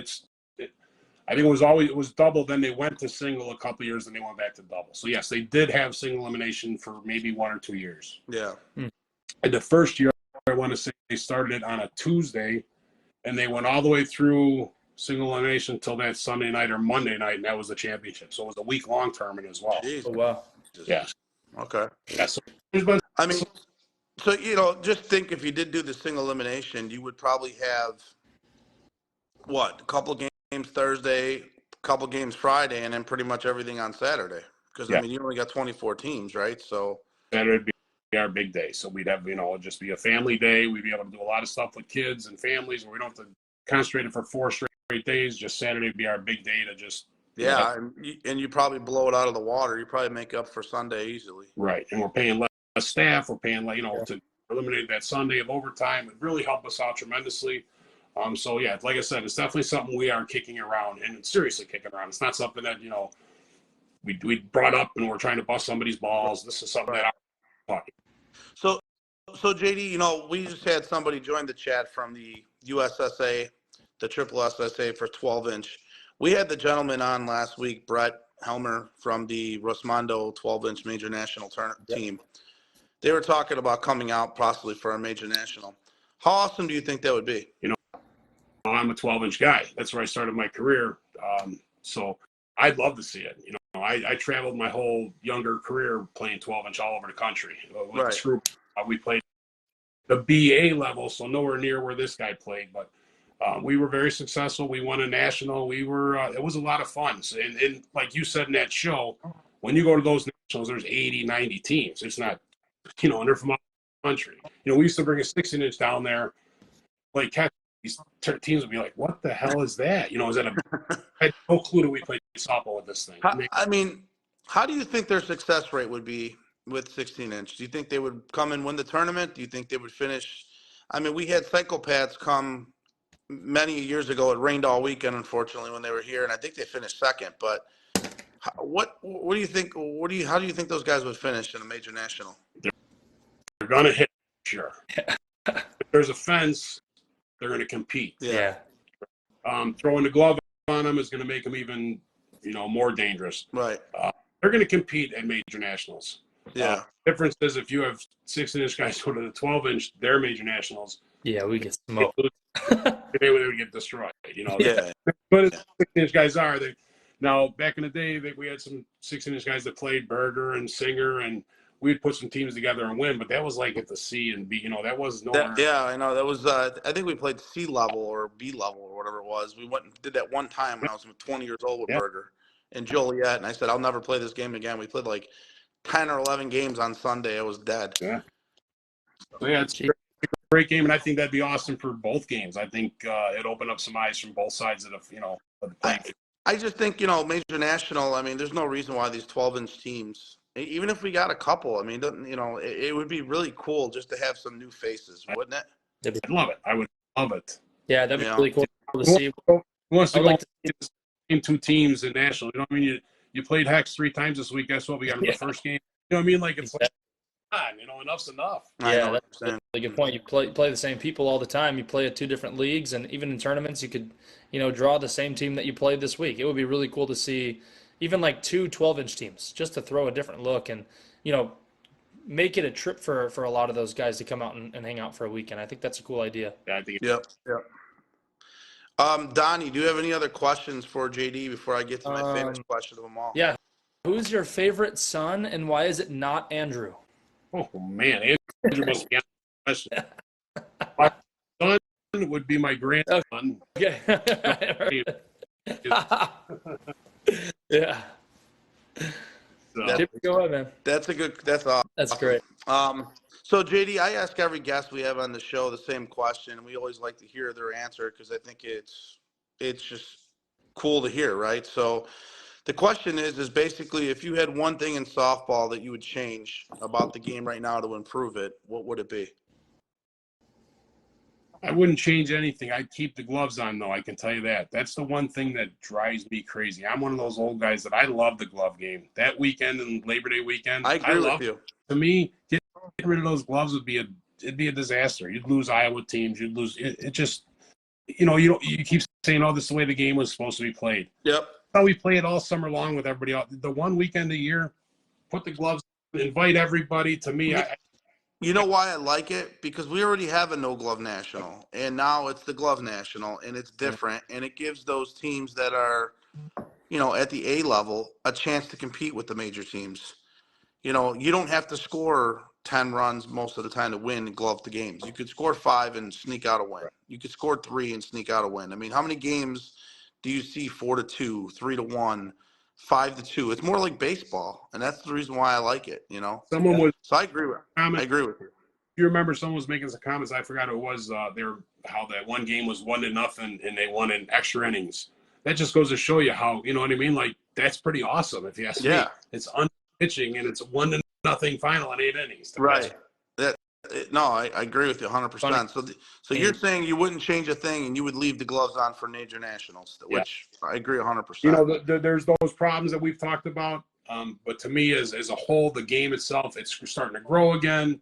I think it was double. Then they went to single a couple of years, and they went back to double. So yes, they did have single elimination for maybe 1 or 2 years. Yeah. And the first year, I want to say they started it on a Tuesday, and they went all the way through single elimination until that Sunday night or Monday night, and that was the championship. So it was a week-long tournament as well. Jeez. Oh wow. Yeah. Okay. Yeah. So there's been. I mean, so, you know, just think if you did do the single elimination, you would probably have, what, a couple of games Thursday, a couple of games Friday, and then pretty much everything on Saturday. Because, I mean, you only got 24 teams, right? So Saturday would be our big day. So we'd have, you know, just be a family day. We'd be able to do a lot of stuff with kids and families where we don't have to concentrate it for 4 straight days. Just Saturday would be our big day to just. yeah, and you probably blow it out of the water. You probably make up for Sunday easily. Right, and we're paying less staff. We're paying, you know, to eliminate that Sunday of overtime. It really helped us out tremendously. So yeah, like I said, it's definitely something we are kicking around, and seriously kicking around. It's not something that, you know, we brought up and we're trying to bust somebody's balls. This is something that I'm talking. So JD, you know, we just had somebody join the chat from the USSA, the triple SSA for 12-inch. We had the gentleman on last week, Brett Helmer from the Rosmondo 12-inch major national team. They were talking about coming out possibly for a major national. How awesome do you think that would be? You know, I'm a 12-inch guy. That's where I started my career. So I'd love to see it. I traveled my whole younger career playing 12-inch all over the country with this group. We played the BA level, so nowhere near where this guy played, but we were very successful. We won a national. We were it was a lot of fun. And like you said in that show, when you go to those nationals, there's 80, 90 teams. It's not, and they're from all over the country. We used to bring a 16-inch down there, like catch. These teams would be like, "What the hell is that?" Is that I had no clue that we played softball with this thing. I mean, how do you think their success rate would be with 16-inch? Do you think they would come and win the tournament? Do you think they would finish? I mean, we had psychopaths come many years ago. It rained all weekend, unfortunately, when they were here, and I think they finished second. But what do you think? How do you think those guys would finish in a major national? They're gonna hit, sure. If there's a fence, they're gonna compete. Yeah. Throwing the glove on them is going to make them even, more dangerous. Right. They're going to compete at major nationals. Yeah. Difference is if you have 16-inch guys go to the 12-inch, their major nationals. Yeah, we get smoked. They would get destroyed. Yeah. But 16-inch guys are. Now, back in the day, we had some 16-inch guys that played Berger and Singer, and we'd put some teams together and win, but that was like at the C and B. That was nowhere. Yeah, I know. That was. I think we played C level or B level or whatever it was. We went and did that one time when I was 20 years old with Berger and Joliet, and I said, I'll never play this game again. We played like 10 or 11 games on Sunday. I was dead. Yeah. So, yeah, it's a great game, and I think that'd be awesome for both games. I think it opened up some eyes from both sides of the playing. I just think, major national, I mean, there's no reason why these 12-inch teams, even if we got a couple, I mean, it would be really cool just to have some new faces, wouldn't it? I'd love it. I would love it. Yeah, that'd be really cool to see. Who wants to I'd go like to in two teams in national? You know what I mean? You played Hex 3 times this week. Guess what? We got in the first game. You know what I mean? Like, it's like, enough's enough. Yeah, that's a really good point. You play the same people all the time. You play at 2 different leagues, and even in tournaments, you could, draw the same team that you played this week. It would be really cool to see even like 2 12-inch teams just to throw a different look and, make it a trip for a lot of those guys to come out and hang out for a weekend. I think that's a cool idea. Yeah, I think. Yep. Donnie, do you have any other questions for JD before I get to my favorite question of them all? Yeah. Who's your favorite son, and why is it not Andrew? Oh, man. Andrew must be a question. My son would be my grandson. Okay. Yeah. So, Go ahead, man. That's awesome. That's great. So JD, I ask every guest we have on the show the same question. We always like to hear their answer because I think it's just cool to hear, right? So the question is basically if you had one thing in softball that you would change about the game right now to improve it, what would it be? I wouldn't change anything. I'd keep the gloves on, though. I can tell you that. That's the one thing that drives me crazy. I'm one of those old guys that I love the glove game. That weekend and Labor Day weekend, I agree with you. To me, getting rid of those gloves would be a disaster. You'd lose Iowa teams. You'd lose it. Just you keep saying, "Oh, this is the way the game was supposed to be played." Yep. How we play it all summer long with everybody else. The one weekend a year, put the gloves, invite everybody. To me, You know why I like it? Because we already have a no-glove national, and now it's the glove national, and it's different, and it gives those teams that are, at the A level a chance to compete with the major teams. You don't have to score 10 runs most of the time to win gloved games. You could score 5 and sneak out a win. You could score 3 and sneak out a win. I mean, how many games do you see 4-2, 3-1, 5-2? It's more like baseball, and that's the reason why I like it. someone was. So I agree with you. If you remember, someone was making some comments. I forgot who it was. How that one game was 1-0, and they won in extra innings. That just goes to show you how, you know what I mean. Like, that's pretty awesome if you ask me. It's pitching, and it's 1-0 final in 8 innings. Right. I agree with you 100%. So you're saying you wouldn't change a thing, and you would leave the gloves on for major nationals, which I agree 100%. There's those problems that we've talked about. But to me, as a whole, the game itself, it's starting to grow again.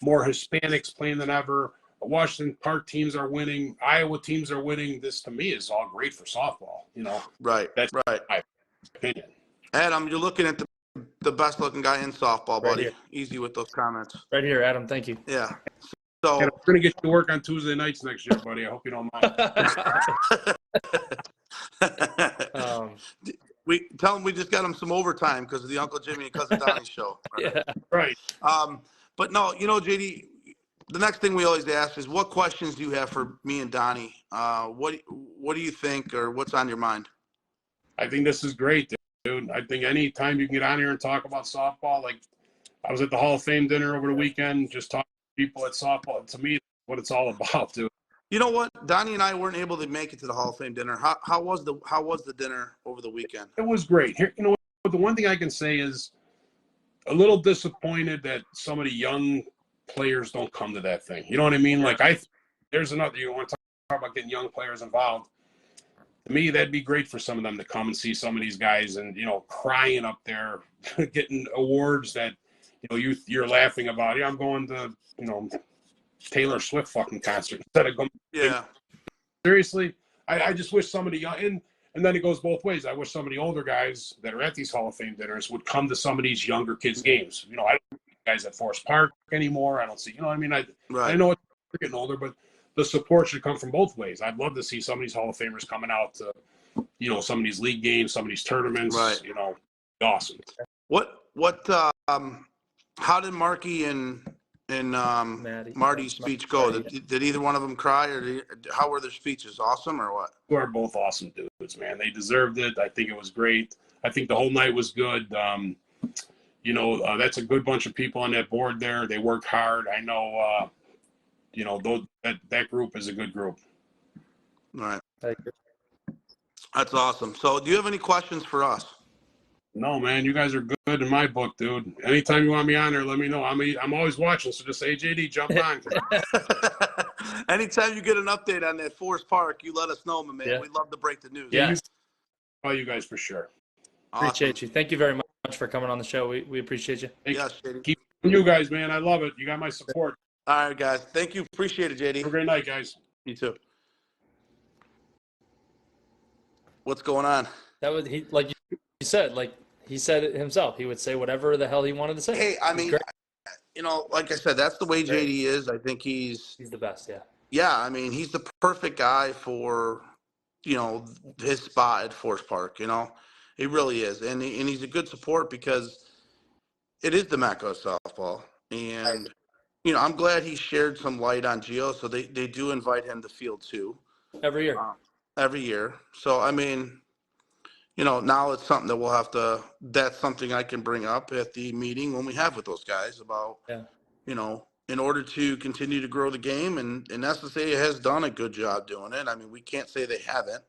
More Hispanics playing than ever. Washington Park teams are winning. Iowa teams are winning. This, to me, is all great for softball. Right. That's right. my opinion. Adam, you're looking at the best looking guy in softball, buddy. Right. Easy with those comments. Right here, Adam. Thank you. Yeah. So And we're going to get you to work on Tuesday nights next year, buddy. I hope you don't mind. we tell him we just got him some overtime because of the Uncle Jimmy and Cousin Donnie show. Right? Yeah. Right. But no, JD, the next thing we always ask is, what questions do you have for me and Donnie? What do you think, or what's on your mind? I think this is great, dude. I think any time you can get on here and talk about softball, like I was at the Hall of Fame dinner over the weekend, just talking to people at softball. To me, what it's all about, dude. You know what? Donnie and I weren't able to make it to the Hall of Fame dinner. How was the dinner over the weekend? It was great. Here, the one thing I can say is a little disappointed that some of the young players don't come to that thing. You know what I mean? Like there's another. You want to talk about getting young players involved? To me, that'd be great for some of them to come and see some of these guys and crying up there, getting awards that you're laughing about. Yeah, I'm going to Taylor Swift fucking concert instead of going. Yeah. Seriously, I just wish some of the young and then it goes both ways. I wish some of the older guys that are at these Hall of Fame dinners would come to some of these younger kids' games. I don't see guys at Forest Park anymore. I don't see. I mean, I know it's getting older, but the support should come from both ways. I'd love to see some of these Hall of Famers coming out to, some of these league games, some of these tournaments. Right. Awesome. How did Marky and Marty's speech go? Did either one of them cry, or how were their speeches? Awesome or what? They are both awesome dudes, man. They deserved it. I think it was great. I think the whole night was good. That's a good bunch of people on that board there. They worked hard. I know, that group is a good group. All right. That's awesome. So do you have any questions for us? No, man, you guys are good in my book, dude. Anytime you want me on there, let me know. I'm always watching, so just say, JD, jump on. Anytime you get an update on that Forest Park, you let us know, my man. Yeah. We'd love to break the news. Yes. You guys for sure. Awesome. Appreciate you. Thank you very much for coming on the show. We appreciate you. Yes, JD. Keep you guys, man. I love it. You got my support. All right, guys. Thank you. Appreciate it, JD. Have a great night, guys. You too. What's going on? That was like you said, he said it himself. He would say whatever the hell he wanted to say. Hey, I mean, like I said, that's the way JD is. I think he's the best. Yeah. Yeah, I mean, he's the perfect guy for, his spot at Forest Park. He really is, and he's a good support because it is the Mecca of softball, and I'm glad he shared some light on Gio. So they do invite him to field too every year. Every year. So I mean, now it's something that that's something I can bring up at the meeting when we have with those guys about, in order to continue to grow the game, and SSA has done a good job doing it. I mean, we can't say they haven't,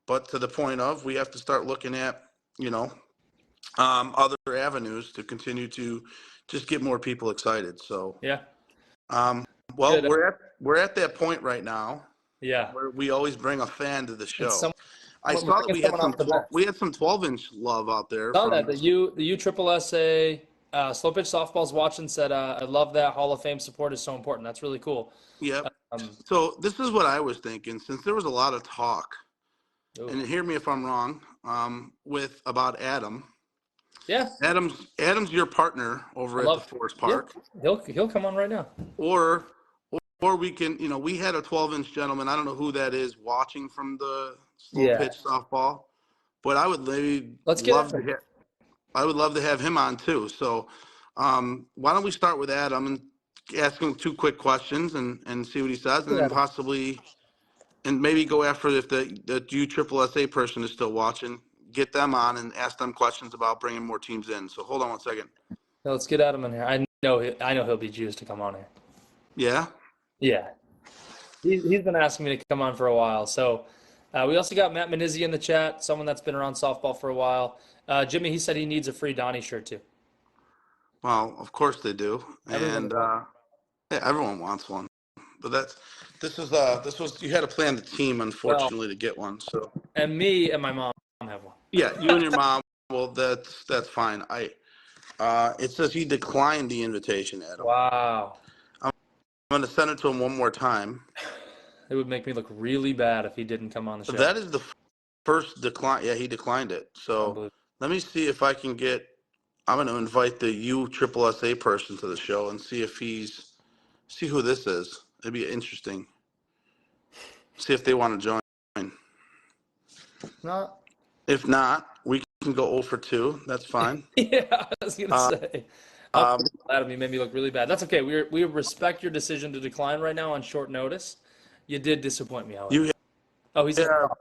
but to the point of we have to start looking at, other avenues to continue to just get more people excited. So, yeah. Well, we're at that point right now. Yeah. Where we always bring a fan to the show. I saw that we had some 12-inch love out there. Saw that the USSSA slow pitch softball's watching, said, I love that Hall of Fame support is so important. That's really cool. Yep. So this is what I was thinking, since there was a lot of talk, and hear me if I'm wrong, about Adam. Yeah. Adam's your partner over at the Forest Park. Yeah. He'll come on right now. Or we can, we had a 12-inch gentleman. I don't know who that is watching from the slow pitch softball, but I would love to have him on too. So why don't we start with Adam and ask him 2 quick questions and see what he says, and then possibly, and maybe go after if the USSSA person is still watching, get them on and ask them questions about bringing more teams in. So hold on 1 second. No, let's get Adam in here. I know he'll be juiced to come on here. Yeah? Yeah. He's been asking me to come on for a while. So we also got Matt Menizzi in the chat, someone that's been around softball for a while. Jimmy, he said he needs a free Donnie shirt too. Well, of course they do. And everyone wants one. But this was you had to plan the team, unfortunately, to get one. So and me and my mom have one. Yeah, you and your mom. Well, that's fine. It says he declined the invitation, Adam. Wow. I'm going to send it to him one more time. It would make me look really bad if he didn't come on the show. That is the first decline. Yeah, he declined it. So let me see if I can get – I'm going to invite the USSSA person to the show and see if he's See who this is. It'd be interesting. See if they want to join. Not. If not, we can go 0 for 2. That's fine. Yeah, I was gonna say. I'm glad of me. Made me look really bad. That's okay. We respect your decision to decline right now on short notice. You did disappoint me, however. You He's have,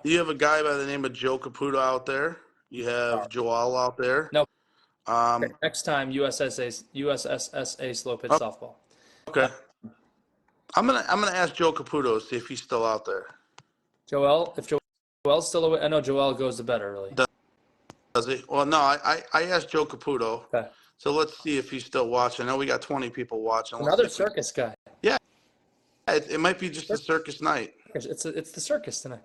you have a guy by the name of Joe Caputo out there. You have Joel out there. No. Next time, USSSA slow pitch softball. Okay. I'm gonna ask Joe Caputo to see if he's still out there. Joel, if Joel's still away, I know Joel goes to bed early. Does he? Well, no, I asked Joe Caputo. Okay. So let's see if he's still watching. I know we got 20 people watching. Another circus guy. Yeah. It might be just a circus night. It's the circus tonight.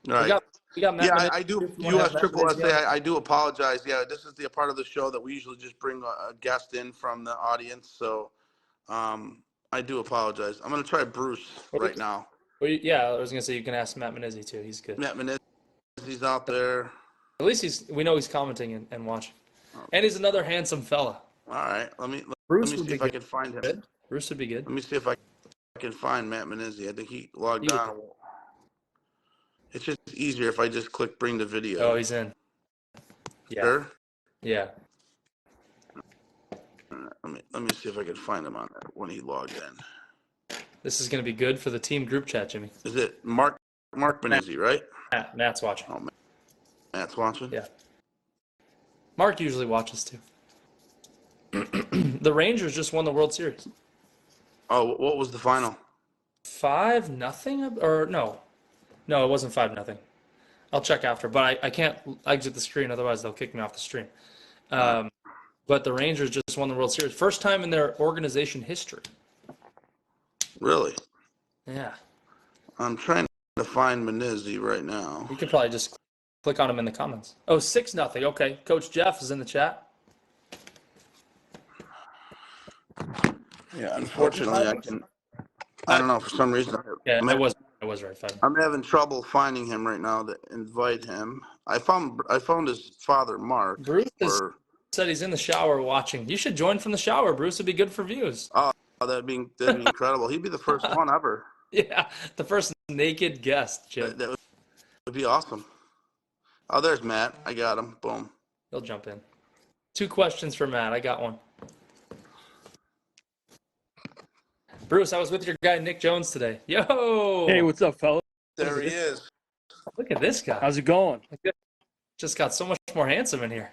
Right. We got Matt. Yeah, I do. US Triple SA. I do apologize. Yeah, this is the part of the show that we usually just bring a guest in from the audience. So, I do apologize. I'm gonna try Bruce right now. Well, yeah, I was gonna say you can ask Matt Menizzi too. He's good. Matt Menizzi's out there. At least we know he's commenting and watching. And he's another handsome fella. All right, let me Bruce see if I can find him. Good. Bruce would be good. Let me see if I can find Matt Menizzi. I think he logged on. It's just easier if I just click bring the video. Oh, he's in. Yeah. Sure? Yeah. Let me see if I can find him on there when he logged in. This is going to be good for the team group chat, Jimmy. Is it Mark Menizzi, right? Matt's watching. Oh, Matt's watching? Yeah. Mark usually watches too. The Rangers just won the World Series. Oh, what was the final? 5-0 or no? No, it wasn't 5-0. I'll check after, but I can't exit the screen, otherwise they'll kick me off the stream. But the Rangers just won the World Series. First time in their organization history. Really? Yeah. I'm trying to find Menizzi right now. You could probably just click on him in the comments. Oh, 6-0. Okay. Coach Jeff is in the chat. Yeah, unfortunately, I don't know, for some reason. Yeah, I was right. 5. I'm having trouble finding him right now to invite him. I found his father, Mark. Bruce said he's in the shower watching. You should join from the shower. Bruce would be good for views. Oh, that'd be incredible. He'd be the first one ever. Yeah, the first naked guest, Jim. That would be awesome. Oh, there's Matt. I got him. Boom. He'll jump in. 2 questions for Matt. I got one. Bruce, I was with your guy Nick Jones today. Yo! Hey, what's up, fella? There he is. Look at this guy. How's it going? Just got so much more handsome in here.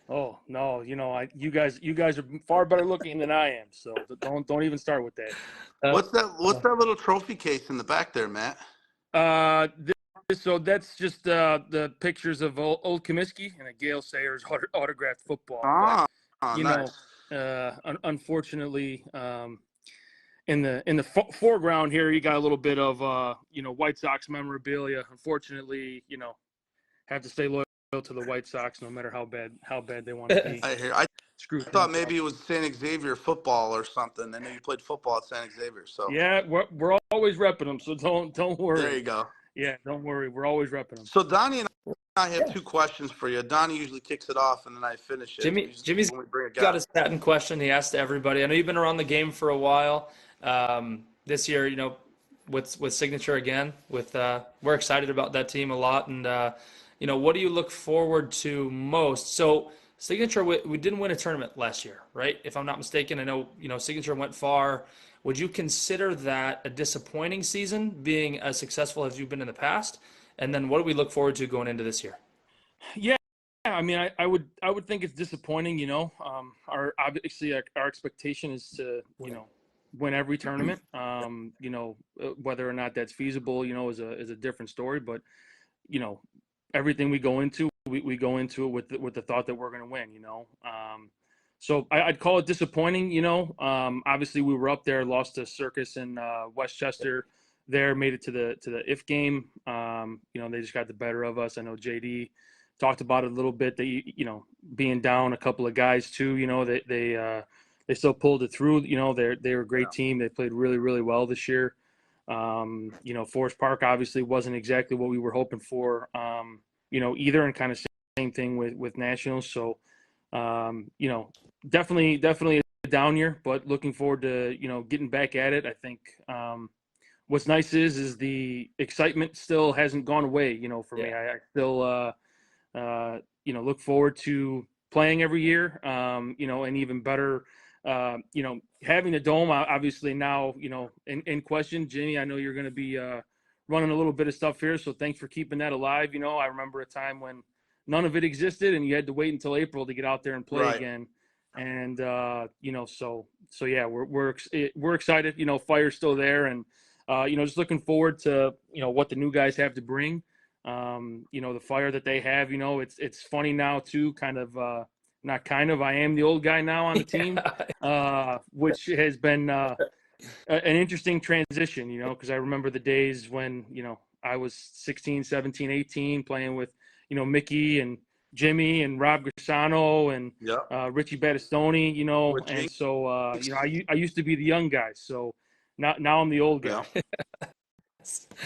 Oh no, you guys are far better looking than I am. So don't even start with that. What's that little trophy case in the back there, Matt? So that's just the pictures of old Comiskey and a Gale Sayers autographed football. Nice. Unfortunately, in the foreground here, you got a little bit of White Sox memorabilia. Unfortunately, have to stay loyal to the White Sox no matter how bad they want to be. I thought maybe it was San Xavier football or something. I know you played football at San Xavier, so yeah, we're always repping them. So don't worry. There you go. Yeah, don't worry. We're always repping them. So Donnie and I have 2 questions for you. Donnie usually kicks it off, and then I finish it. Jimmy's got his patent question he asked everybody. I know you've been around the game for a while. This year, with Signature again, we're excited about that team a lot, and what do you look forward to most? So Signature, we didn't win a tournament last year, right? If I'm not mistaken, I know Signature went far. Would you consider that a disappointing season, being as successful as you've been in the past? And then what do we look forward to going into this year? Yeah, I mean, I would think it's disappointing. Our expectation is to win every tournament. Whether or not that's feasible, is a different story. But everything we go into, we go into it with the thought that we're going to win. So I'd call it disappointing. Obviously we were up there, lost to Circus in Westchester. There, made it to the if game. They just got the better of us. I know JD talked about it a little bit. That being down a couple of guys too. They still pulled it through. They're a great team. They played really, really well this year. Forest Park obviously wasn't exactly what we were hoping for. Either, and kind of same thing with Nationals. So, definitely down year, but looking forward to, getting back at it. I think what's nice is the excitement still hasn't gone away, for me. I still, look forward to playing every year, and even better, having the dome, obviously now, in question. Jimmy, I know you're going to be running a little bit of stuff here, so thanks for keeping that alive. I remember a time when none of it existed and you had to wait until April to get out there and play again. And, so yeah, we're excited, fire's still there, and, just looking forward to, what the new guys have to bring. The fire that they have, it's funny now too, kind of, not kind of, I am the old guy now on the team, which has been, an interesting transition, because I remember the days when, I was 16, 17, 18 playing with, Mickey and Jimmy and Rob Grisano and Richie Battistoni, and so, I used to be the young guy. So now I'm the old guy. Yeah.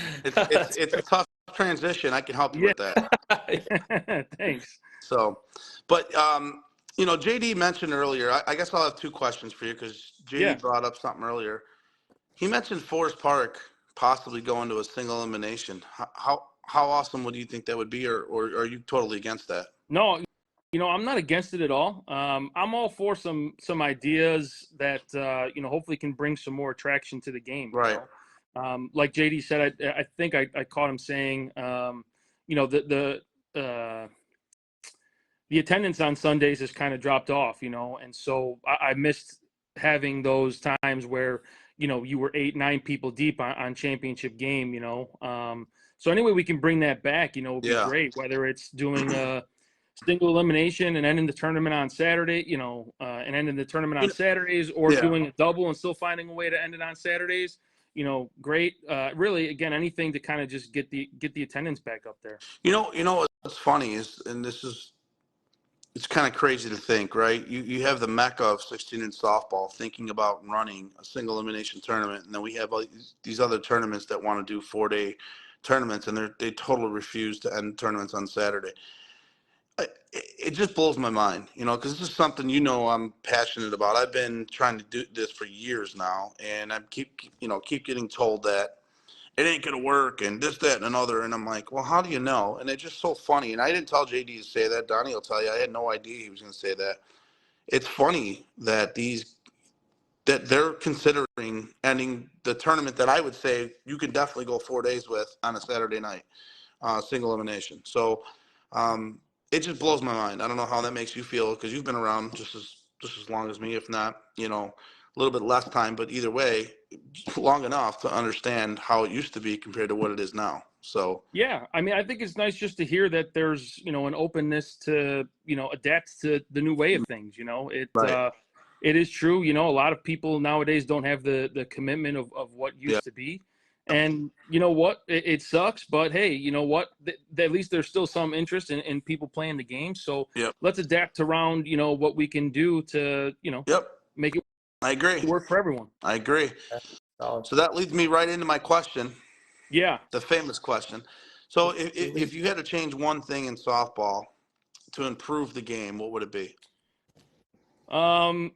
It's a tough transition. I can help you with that. Thanks. So, but JD mentioned earlier. I guess I'll have two questions for you because JD brought up something earlier. He mentioned Forest Park possibly going to a single elimination. How awesome would you think that would be, or are you totally against that? No, I'm not against it at all. I'm all for some ideas that hopefully can bring some more attraction to the game. Right. Like JD said, I think I caught him saying, the attendance on Sundays has kind of dropped off, and so I missed having those times where, you were 8-9 people deep on championship game, so anyway, we can bring that back, would be great, whether it's doing a single elimination and ending the tournament on Saturday, and ending the tournament on Saturdays, or doing a double and still finding a way to end it on Saturdays. Great. Really, again, anything to kind of just get the attendance back up there. What's funny is, and it's kind of crazy to think, right? You have the Mecca of 16-inch softball thinking about running a single elimination tournament, and then we have all these other tournaments that want to do 4-day tournaments, and they totally refuse to end tournaments on Saturday. It just blows my mind, because this is something I'm passionate about. I've been trying to do this for years now, and I keep getting told that it ain't gonna work and this, that, and another. And I'm like, well, how do you know? And it's just so funny. And I didn't tell JD to say that. Donnie will tell you, I had no idea he was gonna say that. It's funny that they're considering ending the tournament that I would say you can definitely go 4 days with on a Saturday night, single elimination. So it just blows my mind. I don't know how that makes you feel, because you've been around just as long as me, if not, a little bit less time, but either way, long enough to understand how it used to be compared to what it is now. So yeah, I mean, I think it's nice just to hear that there's an openness to adapt to the new way of things. It is true. A lot of people nowadays don't have the commitment of what used to be. And you know what? It sucks, but hey, you know what? At least there's still some interest in people playing the game. So let's adapt around, what we can do to, make it I agree. work for everyone. I agree. So that leads me right into my question. Yeah. The famous question. So if you had to change one thing in softball to improve the game, what would it be? I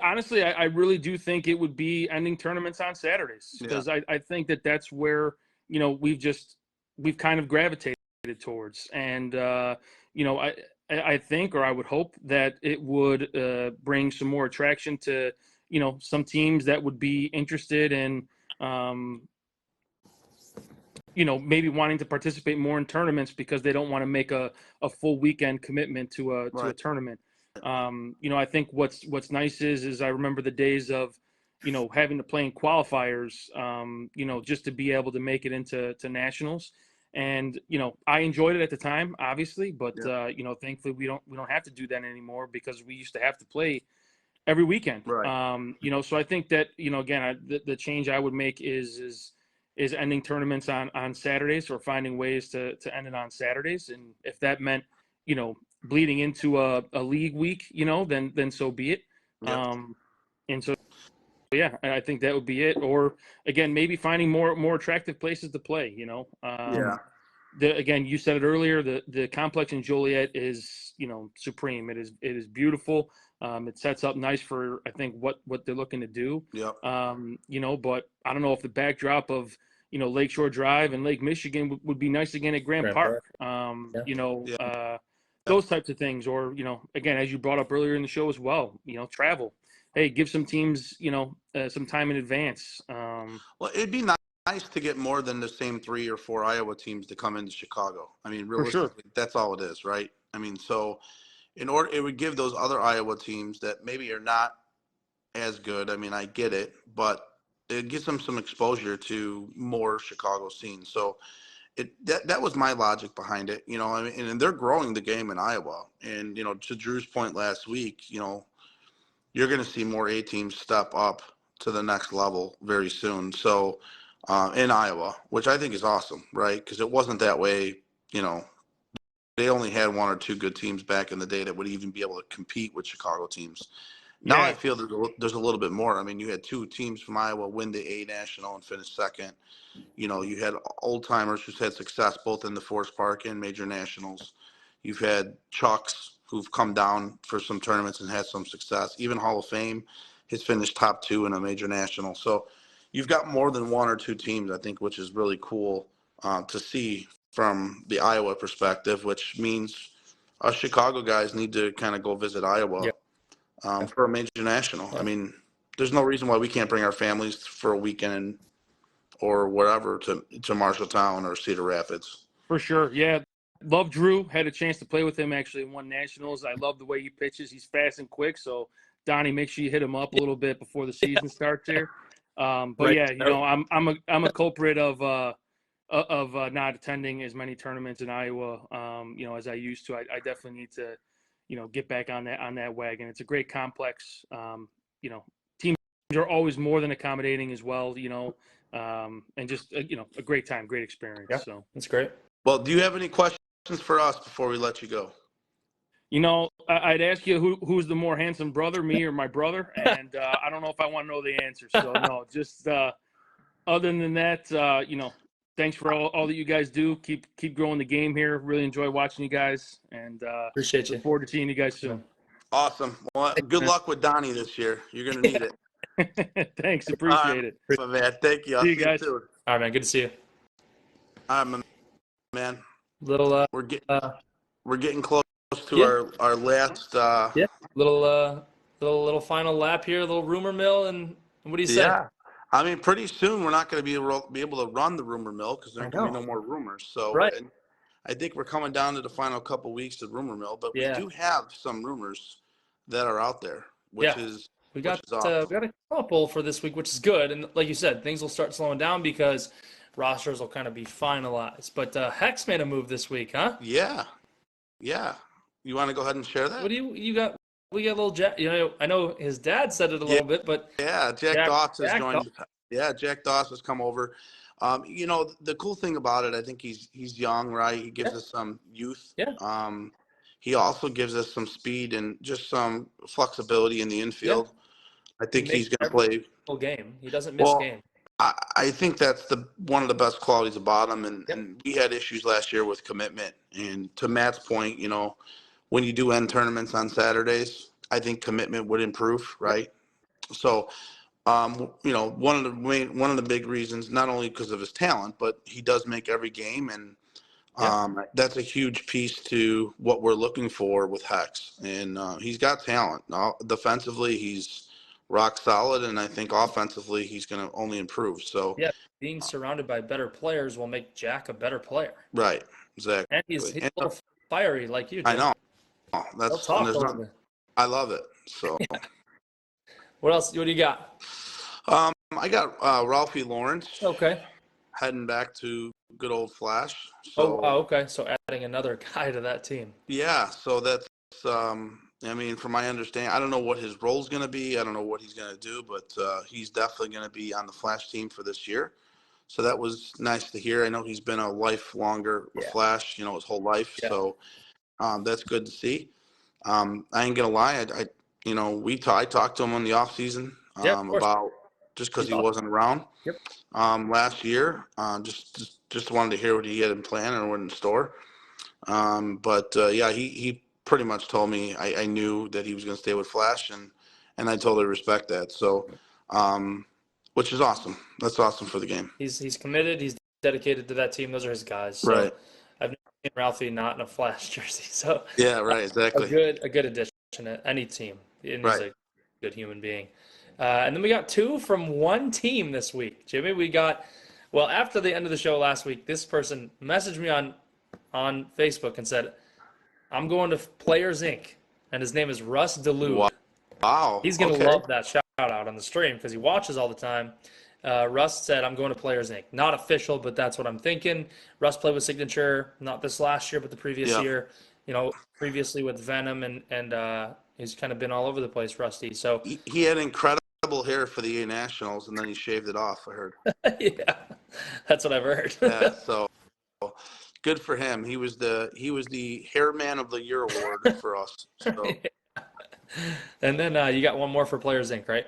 honestly really do think it would be ending tournaments on Saturdays, because I think that's where, we've kind of gravitated towards. And, I think, or I would hope that it would bring some more attraction to, some teams that would be interested in, maybe wanting to participate more in tournaments because they don't want to make a full weekend commitment to a tournament. I think what's nice is I remember the days of, having to play in qualifiers, just to be able to make it into nationals. And, I enjoyed it at the time, obviously, but, thankfully we don't have to do that anymore, because we used to have to play every weekend. Right. So I think that, again, the change I would make is ending tournaments on Saturdays, or finding ways to end it on Saturdays. And if that meant, bleeding into a league week, then so be it. And so, yeah, I think that would be it. Or again, maybe finding more attractive places to play, again, you said it earlier, the complex in Joliet is, supreme. It is beautiful. It sets up nice for, I think, what they're looking to do. Yep. But I don't know if the backdrop of, Lakeshore Drive and Lake Michigan would be nice again at Grant Park. Yeah. Those types of things, or, again, as you brought up earlier in the show as well, travel. Hey, give some teams, some time in advance. Well, it'd be nice to get more than the same 3 or 4 Iowa teams to come into Chicago. I mean, For sure. realistically, that's all it is, right? I mean, so it would give those other Iowa teams that maybe are not as good. I mean, I get it, but it gives them some exposure to more Chicago scenes. So that was my logic behind it. I mean, and they're growing the game in Iowa. And, to Drew's point last week, you're going to see more A teams step up to the next level very soon. So in Iowa, which I think is awesome, right? Because it wasn't that way, they only had 1 or 2 good teams back in the day that would even be able to compete with Chicago teams. Now I feel there's a little bit more. I mean, you had 2 teams from Iowa win the A National and finish second. You had old timers who's had success both in the Forest Park and major nationals. You've had Chucks who've come down for some tournaments and had some success. Even Hall of Fame has finished top 2 in a major national. So you've got more than 1 or 2 teams, I think, which is really cool to see from the Iowa perspective, which means us Chicago guys need to kind of go visit Iowa for a major national. I mean, there's no reason why we can't bring our families for a weekend or whatever to Marshalltown or Cedar Rapids. For sure. Yeah. Love Drew. Had a chance to play with him actually in 1 nationals. I love the way he pitches. He's fast and quick. So Donnie, make sure you hit him up a little bit before the season starts here. But yeah, I'm a culprit of not attending as many tournaments in Iowa, as I used to. I definitely need to, get back on that wagon. It's a great complex. Teams are always more than accommodating as well, and just, a great time, great experience. Yeah, so that's great. Well, do you have any questions for us before we let you go? I'd ask you who's the more handsome brother, me or my brother, and I don't know if I want to know the answer. So no, just other than that, thanks for all that you guys do. Keep growing the game here. Really enjoy watching you guys, and Appreciate you. look forward to seeing you guys soon. Awesome. Well, good luck with Donnie this year. You're going to need it. Thanks, appreciate it. My man, thank you. I'll See you guys. soon. All right, man. Good to see you. All right, my man. Little We're getting close to our last. Little final lap here. A little rumor mill, and what do you say? Yeah. I mean, pretty soon we're not going to be able to run the rumor mill because there can be no more rumors. So and I think we're coming down to the final couple weeks of rumor mill, but we do have some rumors that are out there, which is we got awesome. we got a couple for this week, which is good. And like you said, things will start slowing down because rosters will kind of be finalized. But Hex made a move this week, huh? Yeah. You want to go ahead and share that? What do you got? We got a little Jack. I know his dad said it a little bit, but Jack Doss has joined. Yeah, Jack Doss has come over. The cool thing about it, I think he's young, right? He gives us some youth. Yeah. He also gives us some speed and just some flexibility in the infield. Yeah. I think he's going to play full game. He doesn't miss game. I think that's one of the best qualities about him. And we had issues last year with commitment. And to Matt's point, when you do end tournaments on Saturdays, I think commitment would improve, right? So, one of the big reasons, not only because of his talent, but he does make every game, and that's a huge piece to what we're looking for with Hex. And he's got talent. Now, defensively, he's rock solid, and I think offensively, he's going to only improve. So being surrounded by better players will make Jack a better player. Right, exactly. And he's a little fiery like you do. I know. I love it. So, what else? What do you got? I got Ralphie Lawrence. Okay. Heading back to good old Flash. So, okay. So adding another guy to that team. Yeah. So that's. I mean, from my understanding, I don't know what his role is going to be. I don't know what he's going to do, but he's definitely going to be on the Flash team for this year. So that was nice to hear. I know he's been a lifelonger Flash, his whole life. Yeah. So that's good to see. I ain't gonna lie. I talked to him on the off season about just because He's he awesome. wasn't around Yep. last year. Just wanted to hear what he had in plan or what in store. But yeah, he pretty much told me I knew that he was going to stay with Flash, and I totally respect that. So, which is awesome. That's awesome for the game. He's committed. He's dedicated to that team. Those are his guys. So Right. I've never seen Ralphie not in a Flash jersey. So Yeah. Right. a Exactly. good addition to any team, and he's Right. a good human being. And then we got two from one team this week, Jimmy. We got after the end of the show last week, this person messaged me on Facebook and said, "I'm going to Players Inc." and his name is Russ Delude. Wow. He's gonna Okay. love that shout out on the stream because he watches all the time. Russ said, "I'm going to Players Inc." Not official, but that's what I'm thinking. Russ played with Signature, not this last year, but the previous Yeah. year. Previously with Venom, and he's kind of been all over the place, Rusty. So He had incredible hair for the A Nationals, and then he shaved it off. I heard. yeah, that's what I've heard. Yeah. So good for him. He was the Hair Man of the Year award for us. So. And then you got one more for Players Inc., right?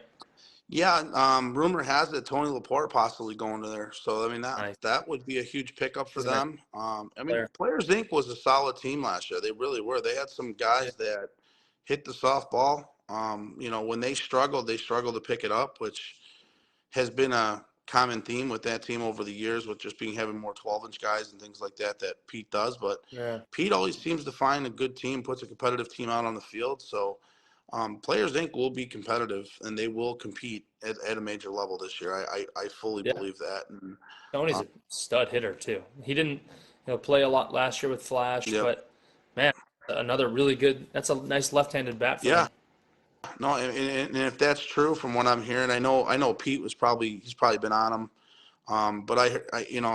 Yeah, rumor has it Tony Laporte possibly going to there. So I mean Nice. that would be a huge pickup for He's a nice them. I mean, player. Players Inc. was a solid team last year. They really were. They had some guys that hit the softball. When they struggled to pick it up, which has been a common theme with that team over the years, with just having more 12-inch guys and things like that Pete does. But Yeah. Pete always seems to find a good team, puts a competitive team out on the field. So. Players Inc. will be competitive, and they will compete at a major level this year. I fully Yeah. believe that. And, Tony's a stud hitter too. He didn't play a lot last year with Flash, Yep. but man, another really good. That's a nice left-handed bat for Yeah. him. No, and if that's true from what I'm hearing, I know Pete he's probably been on him. But I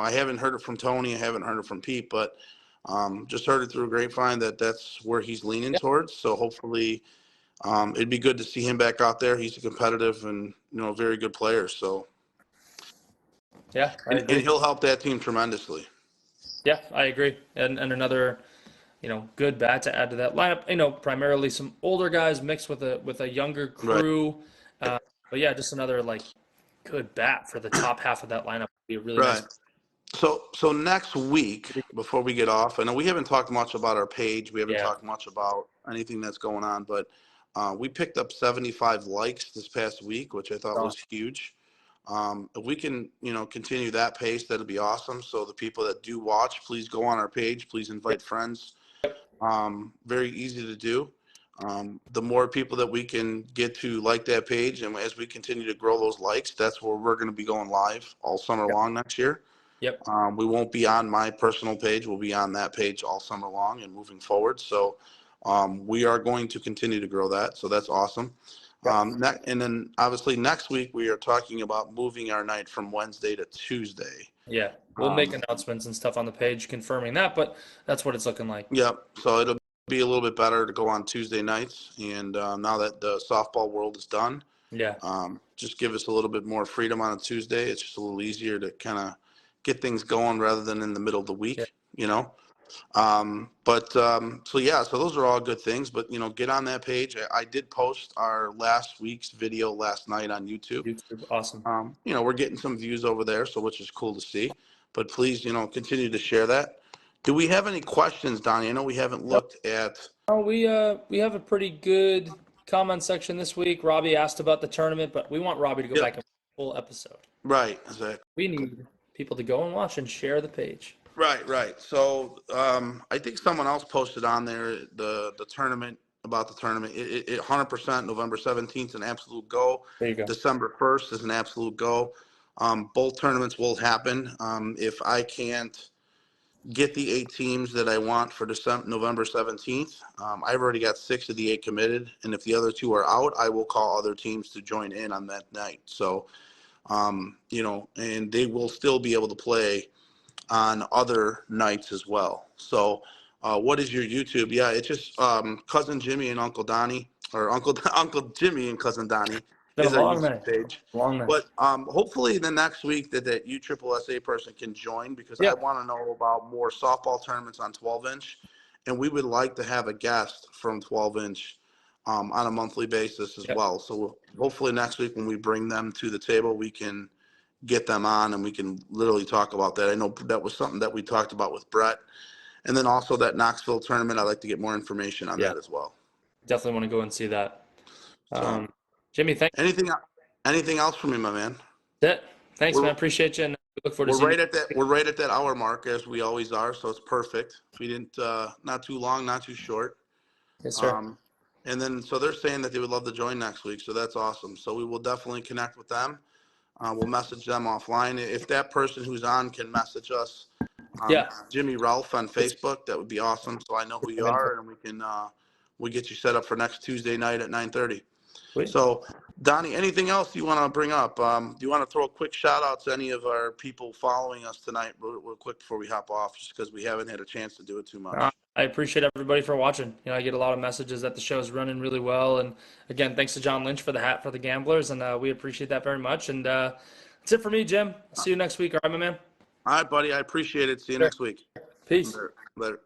haven't heard it from Tony. I haven't heard it from Pete, but just heard it through a grapevine that's where he's leaning towards. So hopefully. It'd be good to see him back out there. He's a competitive and very good player. So Yeah, I and agree. he'll help that team tremendously. Yeah, I agree. And another good bat to add to that lineup. Primarily some older guys mixed with a younger crew. Right. But yeah, just another good bat for the top half of that lineup would be a really Right. nice. So next week, before we get off, I know we haven't talked much about our page. We haven't talked much about anything that's going on, but we picked up 75 likes this past week, which I thought was huge. If we can, continue that pace, that'd be awesome. So the people that do watch, please go on our page. Please invite friends. Very easy to do. The more people that we can get to like that page, and as we continue to grow those likes, that's where we're going to be going live all summer long next year. Yep. We won't be on my personal page. We'll be on that page all summer long and moving forward. So we are going to continue to grow that. So that's awesome. And then obviously next week we are talking about moving our night from Wednesday to Tuesday. Yeah, we'll make announcements and stuff on the page confirming that, but that's what it's looking like. Yep. So it'll be a little bit better to go on Tuesday nights. And now that the softball world is done, just give us a little bit more freedom on a Tuesday. It's just a little easier to kind of get things going rather than in the middle of the week, So those are all good things, but get on that page. I did post our last week's video last night on YouTube. Awesome. We're getting some views over there, so which is cool to see, but please, continue to share that. Do we have any questions, Donnie? I know we haven't looked at. Oh, we have a pretty good comment section this week. Robbie asked about the tournament, but we want Robbie to go back and watch the full episode. Right, exactly. We need people to go and watch and share the page. Right. So I think someone else posted on there the tournament, about the tournament. It 100% November 17th is an absolute go. There you go. December 1st is an absolute go. Both tournaments will happen. If I can't get the 8 teams that I want for November 17th, I've already got 6 of the 8 committed. And if the other 2 are out, I will call other teams to join in on that night. So, and they will still be able to play on other nights as well. So what is your YouTube? Yeah, it's just Cousin Jimmy and Uncle Donnie, or Uncle Jimmy and Cousin Donnie is our YouTube page. Long night. But hopefully the next week that USSSA person can join, because I want to know about more softball tournaments on 12-inch, and we would like to have a guest from 12-inch on a monthly basis as Yep. well. So hopefully next week when we bring them to the table, we can get them on and we can literally talk about that. I know that was something that we talked about with Brett. And then also that Knoxville tournament, I'd like to get more information on Yeah. that as well. Definitely want to go and see that. So Jimmy, thank you. anything else from me, my man? That's it. Thanks, man. We're Appreciate you, and we look forward to we're seeing right you. at that we're right at that hour mark as we always are, so it's perfect. We didn't not too long, not too short. Yes, sir. And then so they're saying that they would love to join next week, so that's awesome. So we will definitely connect with them. We'll message them offline. If that person who's on can message us, Yeah. Jimmy Ralph on Facebook, that would be awesome. So I know who you are, and we can we get you set up for next Tuesday night at 9:30. Sweet. So, Donnie, anything else you want to bring up? Do you want to throw a quick shout out to any of our people following us tonight, real quick before we hop off, just because we haven't had a chance to do it too much? I appreciate everybody for watching. I get a lot of messages that the show's running really well. And again, thanks to John Lynch for the hat for the gamblers. And we appreciate that very much. And that's it for me, Jim. I'll see you next week. All right, my man. All right, buddy. I appreciate it. See you next week. Peace. Later.